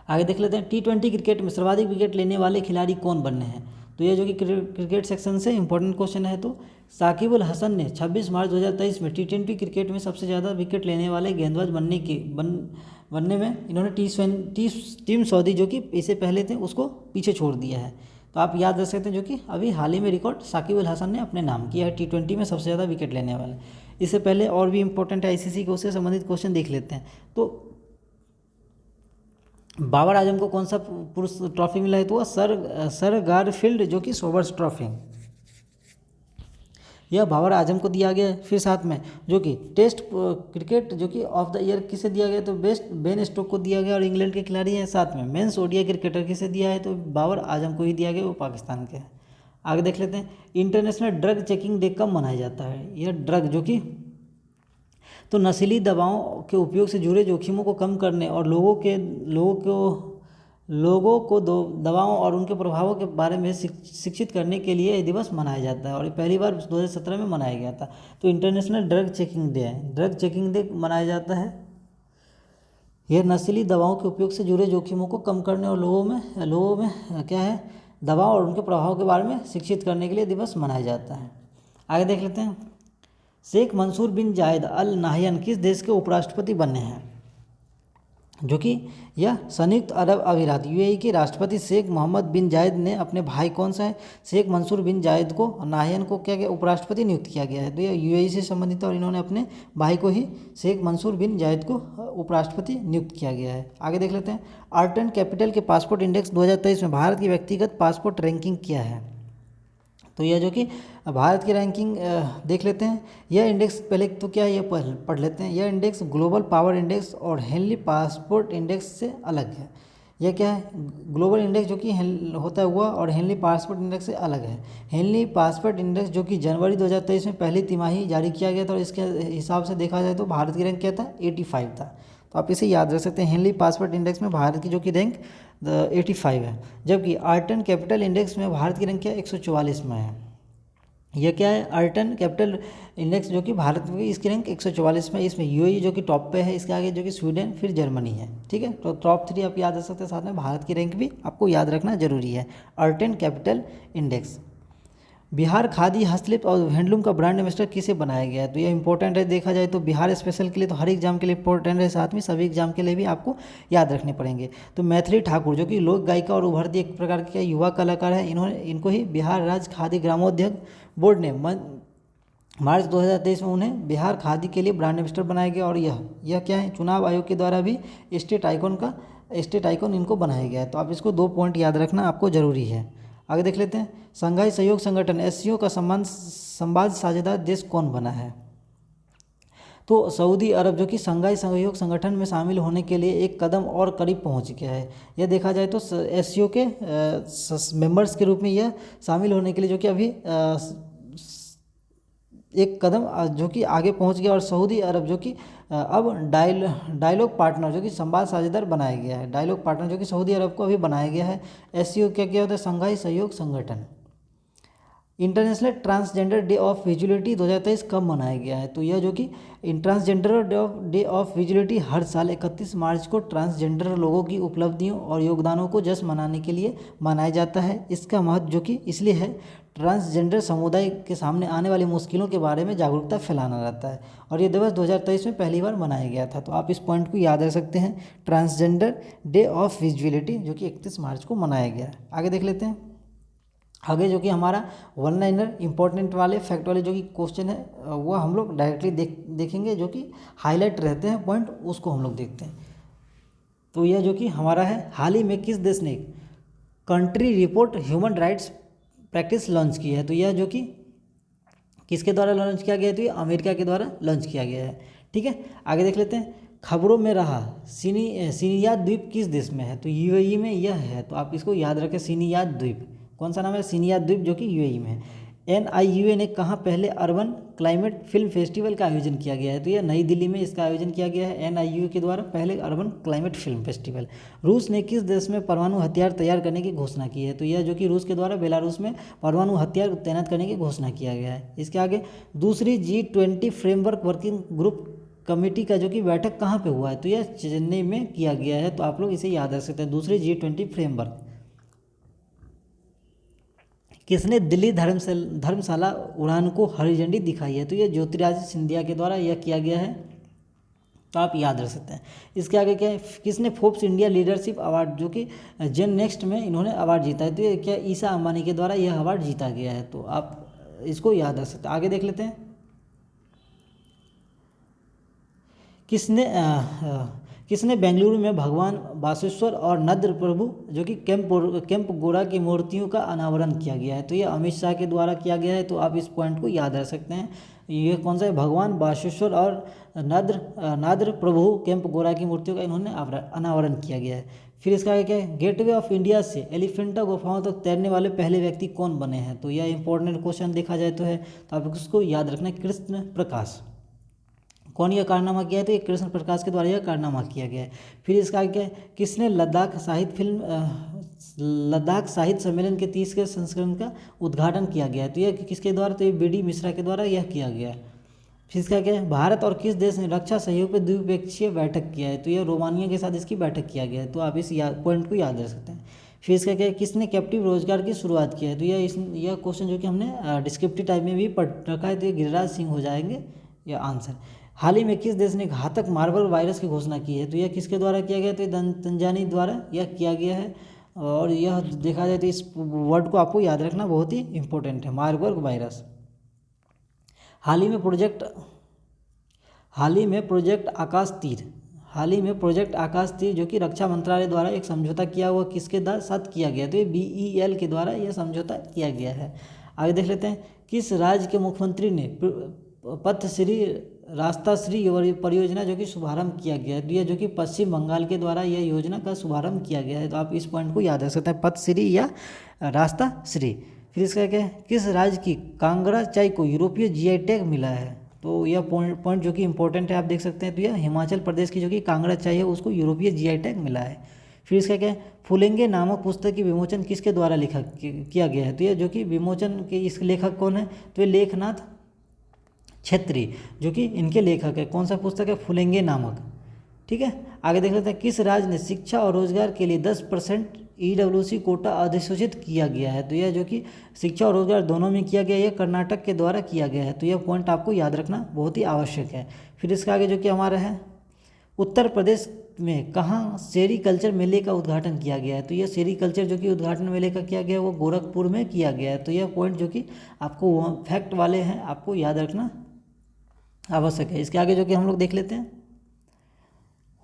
आगे देख लेते हैं, T20 क्रिकेट में सर्वाधिक विकेट लेने वाले खिलाड़ी कौन बने हैं? तो यह जो कि क्रिकेट सेक्शन से इंपॉर्टेंट क्वेश्चन है। तो साकिब अल हसन ने 26 मार्च 2023 में T20 क्रिकेट में सबसे ज़्यादा विकेट लेने वाले गेंदबाज बनने में इन्होंने टीम सऊदी जो कि इससे पहले थे उसको पीछे छोड़ दिया है। तो आप याद रख सकते हैं जो कि अभी हाल ही में रिकॉर्ड साकिब अल हसन ने अपने नाम किया है T20 में सबसे ज़्यादा विकेट लेने वाले। इससे पहले और भी इंपॉर्टेंट ICC के उससे संबंधित क्वेश्चन देख लेते हैं। तो बाबर आजम को कौन सा पुरुष ट्रॉफी मिला है? तो वह सर गारफील्ड जो कि सोबर्स ट्रॉफी, यह बाबर आजम को दिया गया है। फिर साथ में जो कि टेस्ट क्रिकेट जो कि ऑफ द ईयर किसे दिया गया? तो बेस्ट बेन स्टोक को दिया गया, और इंग्लैंड के खिलाड़ी हैं। साथ में मेंस ODI क्रिकेटर किसे दिया है? तो बाबर आजम को ही दिया गया, वो पाकिस्तान के हैं। आगे देख लेते हैं, इंटरनेशनल ड्रग चेकिंग डे कब मनाया जाता है? यह ड्रग जो कि तो नशीली दवाओं के उपयोग से जुड़े जोखिमों को कम करने और लोगों को लोगों को दवाओं और उनके प्रभावों के बारे में शिक्षित करने के लिए यह दिवस मनाया जाता है और ये पहली बार 2017 में मनाया गया था। तो इंटरनेशनल ड्रग चेकिंग डे है, ड्रग चेकिंग डे मनाया जाता है। यह नशीली दवाओं के उपयोग से जुड़े जोखिमों को कम करने और लोगों में क्या है, दवाओं और उनके प्रभाव के बारे में शिक्षित करने के लिए दिवस मनाया जाता है। आगे देख लेते हैं, शेख मंसूर बिन जायद अल नाहयान किस देश के उपराष्ट्रपति बने हैं? जो कि यह संयुक्त अरब अमीरात यूएई के राष्ट्रपति शेख मोहम्मद बिन जायद ने अपने भाई कौन सा है, शेख मंसूर बिन जायद को, नाहयान को क्या क्या उपराष्ट्रपति नियुक्त किया गया है। तो यह यूएई से संबंधित है और इन्होंने अपने भाई को ही शेख मंसूर बिन जायद को उपराष्ट्रपति नियुक्त किया गया है। आगे देख लेते हैं, आर्टन कैपिटल के पासपोर्ट इंडेक्स 2023 में भारत की व्यक्तिगत पासपोर्ट रैंकिंग क्या है? तो यह जो कि भारत की रैंकिंग देख लेते हैं। यह इंडेक्स पहले तो क्या है, यह पढ़ लेते हैं। यह इंडेक्स ग्लोबल पावर इंडेक्स और हेनली पासपोर्ट इंडेक्स से अलग है। यह क्या है, ग्लोबल इंडेक्स जो कि होता हुआ और हेनली पासपोर्ट इंडेक्स से अलग है। हेनली पासपोर्ट इंडेक्स जो कि जनवरी 2023 में पहली तिमाही जारी किया गया था और इसके हिसाब से देखा जाए तो भारत की रैंक क्या था, 85 था। तो आप इसे याद रख सकते हैं, हेनली पासपोर्ट इंडेक्स में भारत की जो कि रैंक 85 है, जबकि आर्टन कैपिटल इंडेक्स में भारत की रैंक क्या 144 में है। यह क्या है, आर्टन कैपिटल इंडेक्स जो कि भारत में, इसकी रैंक 144 में। इसमें यूएई जो कि टॉप पे है, इसके आगे जो कि स्वीडन, फिर जर्मनी है। ठीक है, तो टॉप 3 आप याद रख सकते हैं, साथ में भारत की रैंक भी आपको याद रखना जरूरी है। आर्टन कैपिटल इंडेक्स। बिहार खादी, हस्तशिल्प और हैंडलूम का ब्रांड एम्बेसडर किसे बनाया गया है? तो ये इंपॉर्टेंट है, देखा जाए तो बिहार स्पेशल के लिए तो हर एग्जाम के लिए इंपॉर्टेंट है, साथ में सभी एग्जाम के लिए भी आपको याद रखने पड़ेंगे। तो मैथिली ठाकुर जो कि लोक गायिका और उभरती एक प्रकार के युवा कलाकार है, इनको ही बिहार राज्य खादी ग्रामोद्योग बोर्ड ने मार्च 2023 में उन्हें बिहार खादी के लिए ब्रांड एम्बेसडर बनाया गया। और यह क्या है, चुनाव आयोग के द्वारा भी स्टेट आइकॉन इनको बनाया गया है। तो आप इसको 2 पॉइंट याद रखना आपको जरूरी है। आगे देख लेते हैं, शंघाई सहयोग संगठन एससीओ का संवाद साझेदार देश कौन बना है? तो सऊदी अरब जो कि शंघाई सहयोग संगठन में शामिल होने के लिए एक कदम और करीब पहुंच गया है। यह देखा जाए तो एससीओ के मेंबर्स के रूप में यह शामिल होने के लिए जो कि अभी एक कदम जो कि आगे पहुंच गया और सऊदी अरब जो कि अब डायलॉग पार्टनर जो कि संवाद साझेदार बनाया गया है। डायलॉग पार्टनर जो कि सऊदी अरब को अभी बनाया गया है। एससीओ क्या होता है, शंघाई सहयोग संगठन। International transgender day of visuality 2023 कब मनाया गया है? तो यह जो कि ट्रांसजेंडर डे ऑफ विजुअलिटी हर साल 31 मार्च को ट्रांसजेंडर लोगों की उपलब्धियों और योगदानों को जश्न मनाने के लिए मनाया जाता है। इसका महत्व जो कि इसलिए है, ट्रांसजेंडर समुदाय के सामने आने वाली मुश्किलों के बारे में जागरूकता फैलाना रहता है और ये दिवस 2023 में पहली बार मनाया गया था। तो आप इस पॉइंट को याद रख सकते हैं, ट्रांसजेंडर डे ऑफ विजुअलिटी जो कि 31 मार्च को मनाया गया है। आगे देख लेते हैं, आगे जो कि हमारा वन लाइनर इंपॉर्टेंट वाले फैक्ट वाले जो कि क्वेश्चन है वो हम लोग डायरेक्टली देखेंगे, जो कि हाईलाइट रहते हैं पॉइंट, उसको हम लोग देखते हैं। तो यह जो कि हमारा है, हाल ही में किस देश ने country report human rights practice launch की है? तो यह जो कि किसके द्वारा लॉन्च किया गया है? तो ये अमेरिका के द्वारा लॉन्च किया गया है। ठीक है, आगे देख लेते हैं, खबरों में रहा सिनियात द्वीप किस देश में है? तो यूएई में यह है। तो आप इसको याद रखें, सिनियात द्वीप, कौन सा नाम है, सिनियात द्वीप, जो कि यूएई में है। एनआईयूए ने कहाँ पहले अर्बन क्लाइमेट फिल्म फेस्टिवल का आयोजन किया गया है? तो यह नई दिल्ली में इसका आयोजन किया गया है एनआईयूए के द्वारा, पहले अर्बन क्लाइमेट फिल्म फेस्टिवल। रूस ने किस देश में परमाणु हथियार तैयार करने की घोषणा की है? तो यह जो कि रूस के द्वारा बेलारूस में परमाणु हथियार तैनात करने की घोषणा किया गया है। इसके आगे दूसरी G20 framework working group committee का जो कि बैठक कहाँ पे हुआ है? तो यह चेन्नई में किया गया है। तो आप लोग इसे याद रख सकते हैं, दूसरी G20 फ्रेमवर्क। किसने दिल्ली धर्मशाला उड़ान को हरी झंडी दिखाई है? तो यह ज्योतिरादित्य सिंधिया के द्वारा यह किया गया है। तो आप याद रख सकते हैं। इसके आगे क्या है, किसने फोर्ब्स इंडिया लीडरशिप अवार्ड जो कि जेन नेक्स्ट में इन्होंने अवार्ड जीता है? तो ये क्या ईसा अंबानी के द्वारा यह अवार्ड जीता गया है। तो आप इसको याद रख सकते हैं। आगे देख लेते हैं, किसने बेंगलुरु में भगवान बासवेश्वर और नद्र प्रभु जो कि कैंप गोरा की मूर्तियों का अनावरण किया गया है? तो ये अमित शाह के द्वारा किया गया है। तो आप इस पॉइंट को याद रख सकते हैं। ये कौन सा है, भगवान बासवेश्वर और नाद्र प्रभु कैंप गोरा की मूर्तियों का इन्होंने अनावरण किया गया है। फिर इसका क्या है, गेटवे ऑफ इंडिया से एलिफेंटा गुफाओं तक तैरने वाले पहले व्यक्ति कौन बने हैं? तो यह इंपॉर्टेंट क्वेश्चन देखा जाए तो है। तो आप उसको याद रखना, कृष्ण प्रकाश। कौन यह कारनामा किया है, तो ये कृष्ण प्रकाश के द्वारा यह कारनामा किया गया है। फिर इसका आगे किसने लद्दाख साहित्य सम्मेलन के 30वें संस्करण का उद्घाटन किया गया है, तो यह किसके द्वारा, तो ये बी.डी. मिश्रा के द्वारा यह किया गया है। फिर इसका क्या है, भारत और किस देश ने रक्षा सहयोग पर द्विपक्षीय बैठक किया है, तो यह रोमानिया के साथ इसकी बैठक किया गया है, तो आप इस पॉइंट को याद रख सकते हैं। फिर इसका क्या है, किसने कैप्टिव रोजगार की शुरुआत किया है, तो यह क्वेश्चन जो कि हमने डिस्क्रिप्टिव टाइप में भी पढ़ रखा है, तो ये गिरिराज सिंह हो जाएंगे यह आंसर। हाल ही में किस देश ने घातक मार्बल वायरस की घोषणा की है, तो यह किसके द्वारा किया गया, तो तंजानिया द्वारा यह किया गया है। और यह देखा जाए तो इस वर्ड को आपको याद रखना बहुत ही इंपॉर्टेंट है, मार्बर्ग वायरस। हाल ही में प्रोजेक्ट आकाश तीर जो कि रक्षा मंत्रालय द्वारा एक समझौता किया हुआ किसके साथ किया गया, तो ये BEL के द्वारा यह समझौता किया गया है। आगे देख लेते हैं, किस राज्य के मुख्यमंत्री ने पथश्री रास्ताश्री परियोजना जो कि शुभारंभ किया गया है, तो यह जो कि पश्चिम बंगाल के द्वारा यह योजना का शुभारंभ किया गया है, तो आप इस पॉइंट को याद रख सकते हैं, पथश्री या रास्ताश्री। फिर इसका क्या है, किस राज्य की कांगड़ा चाय को यूरोपीय GI टैग मिला है, तो यह पॉइंट जो कि इंपॉर्टेंट है, आप देख सकते हैं, तो यह हिमाचल प्रदेश की जो कि कांगड़ा चाय है उसको यूरोपीय GI टैग मिला है। फिर इसका क्या है, फुलेंगे नामक पुस्तक की विमोचन किसके द्वारा किया गया है, तो यह जो कि विमोचन के इस लेखक कौन है, तो ये लेखनाथ छेत्री जो कि इनके लेखक है। कौन सा पुस्तक है, फुलेंगे नामक। ठीक है, आगे देख लेते हैं, किस राज्य ने शिक्षा और रोजगार के लिए 10% EWC कोटा अधिसूचित किया गया है, तो यह जो कि शिक्षा और रोजगार दोनों में किया गया, यह कर्नाटक के द्वारा किया गया है, तो यह पॉइंट आपको याद रखना बहुत ही आवश्यक है। फिर इसका आगे जो कि हमारा है, उत्तर प्रदेश में कहाँ सेरीकल्चर मेले का उद्घाटन किया गया है, तो यह सेरीकल्चर जो कि उद्घाटन मेले का किया गया है वो गोरखपुर में किया गया है, तो यह पॉइंट जो कि आपको फैक्ट वाले हैं आपको याद रखना आवश्यक है। इसके आगे जो कि हम लोग देख लेते हैं,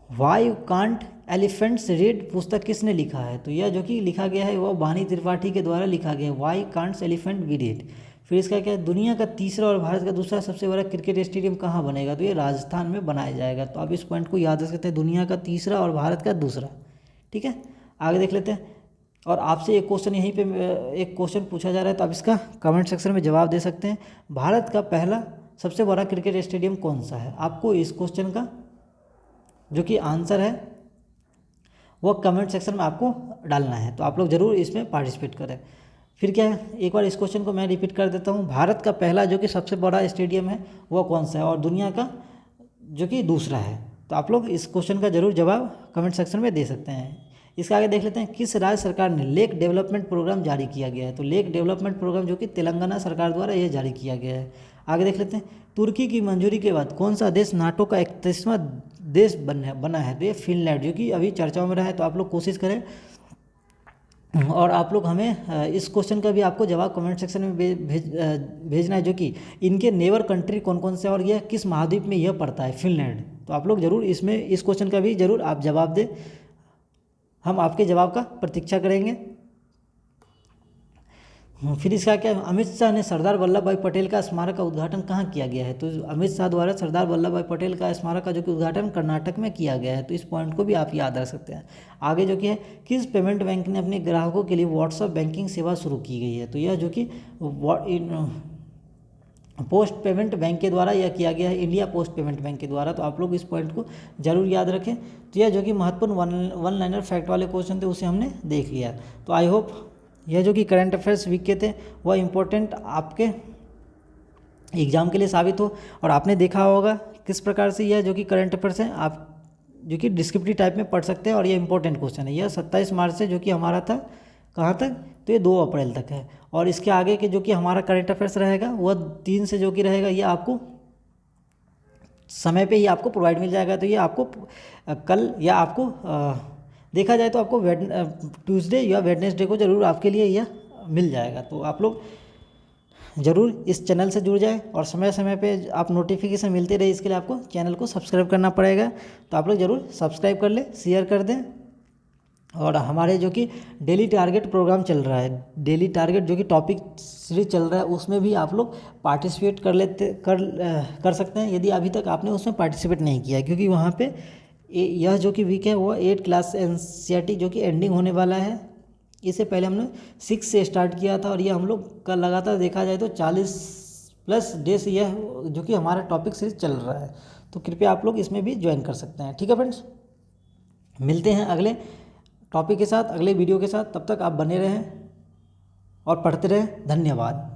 वाई कांट एलिफेंट्स रीड पुस्तक किसने लिखा है, तो यह जो कि लिखा गया है वह वाणी त्रिपाठी के द्वारा लिखा गया है, वाई कांट्स एलिफेंट वी रीड। फिर इसका क्या है, दुनिया का तीसरा और भारत का दूसरा सबसे बड़ा क्रिकेट स्टेडियम कहाँ बनेगा, तो ये राजस्थान में बनाया जाएगा, तो आप इस पॉइंट को याद रख सकते हैं, दुनिया का तीसरा और भारत का दूसरा। ठीक है, आगे देख लेते हैं, और आपसे एक क्वेश्चन यहीं पे एक क्वेश्चन पूछा जा रहा है, तो आप इसका कमेंट सेक्शन में जवाब दे सकते हैं, भारत का पहला सबसे बड़ा क्रिकेट स्टेडियम कौन सा है। आपको इस क्वेश्चन का जो कि आंसर है वो कमेंट सेक्शन में आपको डालना है, तो आप लोग ज़रूर इसमें पार्टिसिपेट करें। फिर क्या है, एक बार इस क्वेश्चन को मैं रिपीट कर देता हूँ, भारत का पहला जो कि सबसे बड़ा स्टेडियम है वो कौन सा है, और दुनिया का जो कि दूसरा है, तो आप लोग इस क्वेश्चन का जरूर जवाब कमेंट सेक्शन में दे सकते हैं। इसके आगे देख लेते हैं, किस राज्य सरकार ने लेक डेवलपमेंट प्रोग्राम जारी किया गया है, तो लेक डेवलपमेंट प्रोग्राम जो कि तेलंगाना सरकार द्वारा यह जारी किया गया है। आगे देख लेते हैं, तुर्की की मंजूरी के बाद कौन सा देश नाटो का 31वां देश बना है, तो ये फिनलैंड जो कि अभी चर्चाओं में रहा है, तो आप लोग कोशिश करें और आप लोग हमें इस क्वेश्चन का भी आपको जवाब कमेंट सेक्शन में भेजना है, जो कि इनके नेबर कंट्री कौन कौन से और यह किस महाद्वीप में यह पड़ता है, फिनलैंड। तो आप लोग जरूर इसमें इस क्वेश्चन का भी जरूर आप जवाब दें, हम आपके जवाब का प्रतीक्षा करेंगे। फिर इसका क्या, अमित शाह ने सरदार वल्लभ भाई पटेल का स्मारक का उद्घाटन कहाँ किया गया है, तो अमित शाह द्वारा सरदार वल्लभ भाई पटेल का स्मारक का जो कि उद्घाटन कर्नाटक में किया गया है, तो इस पॉइंट को भी आप याद रख सकते हैं। आगे जो कि है, किस पेमेंट बैंक ने अपने ग्राहकों के लिए व्हाट्सएप बैंकिंग सेवा शुरू की गई है, तो यह जो कि पोस्ट पेमेंट बैंक के द्वारा यह किया गया है, इंडिया पोस्ट पेमेंट बैंक के द्वारा, तो आप लोग इस पॉइंट को जरूर याद रखें। तो यह जो कि महत्वपूर्ण वन लाइनर फैक्ट वाले क्वेश्चन थे उसे हमने देख लिया, तो आई होप यह जो कि करंट अफेयर्स वीक के थे वह इम्पोर्टेंट आपके एग्ज़ाम के लिए साबित हो, और आपने देखा होगा किस प्रकार से यह जो कि करंट अफेयर्स हैं आप जो कि डिस्क्रिप्टिव टाइप में पढ़ सकते हैं, और ये इंपॉर्टेंट क्वेश्चन है। यह 27 मार्च से जो कि हमारा था कहाँ तक, तो ये 2 अप्रैल तक है, और इसके आगे के जो कि हमारा करंट अफेयर्स रहेगा वह 3 से जो कि रहेगा, ये आपको समय पे ही आपको प्रोवाइड मिल जाएगा। तो ये आपको कल या आपको देखा जाए तो आपको ट्यूसडे या वेडनेसडे को ज़रूर आपके लिए यह मिल जाएगा। तो आप लोग ज़रूर इस चैनल से जुड़ जाएं, और समय समय पे आप नोटिफिकेशन मिलते रहे, इसके लिए आपको चैनल को सब्सक्राइब करना पड़ेगा। तो आप लोग ज़रूर सब्सक्राइब कर लें, शेयर कर दें, और हमारे जो कि डेली टारगेट प्रोग्राम चल रहा है, डेली टारगेट जो कि टॉपिक सीरीज चल रहा है, उसमें भी आप लोग पार्टिसिपेट कर सकते हैं यदि अभी तक आपने उसमें पार्टिसिपेट नहीं किया है, क्योंकि वहाँ पे यह जो कि वीक है वो 8 क्लास NCERT जो कि एंडिंग होने वाला है। इससे पहले हमने 6 से स्टार्ट किया था, और ये हम लोग का लगातार देखा जाए तो 40+ डे से यह जो कि हमारा टॉपिक सीरीज चल रहा है। तो कृपया आप लोग इसमें भी ज्वाइन कर सकते हैं। ठीक है फ्रेंड्स, मिलते हैं अगले टॉपिक के साथ, अगले वीडियो के साथ। तब तक आप बने रहें और पढ़ते रहें। धन्यवाद।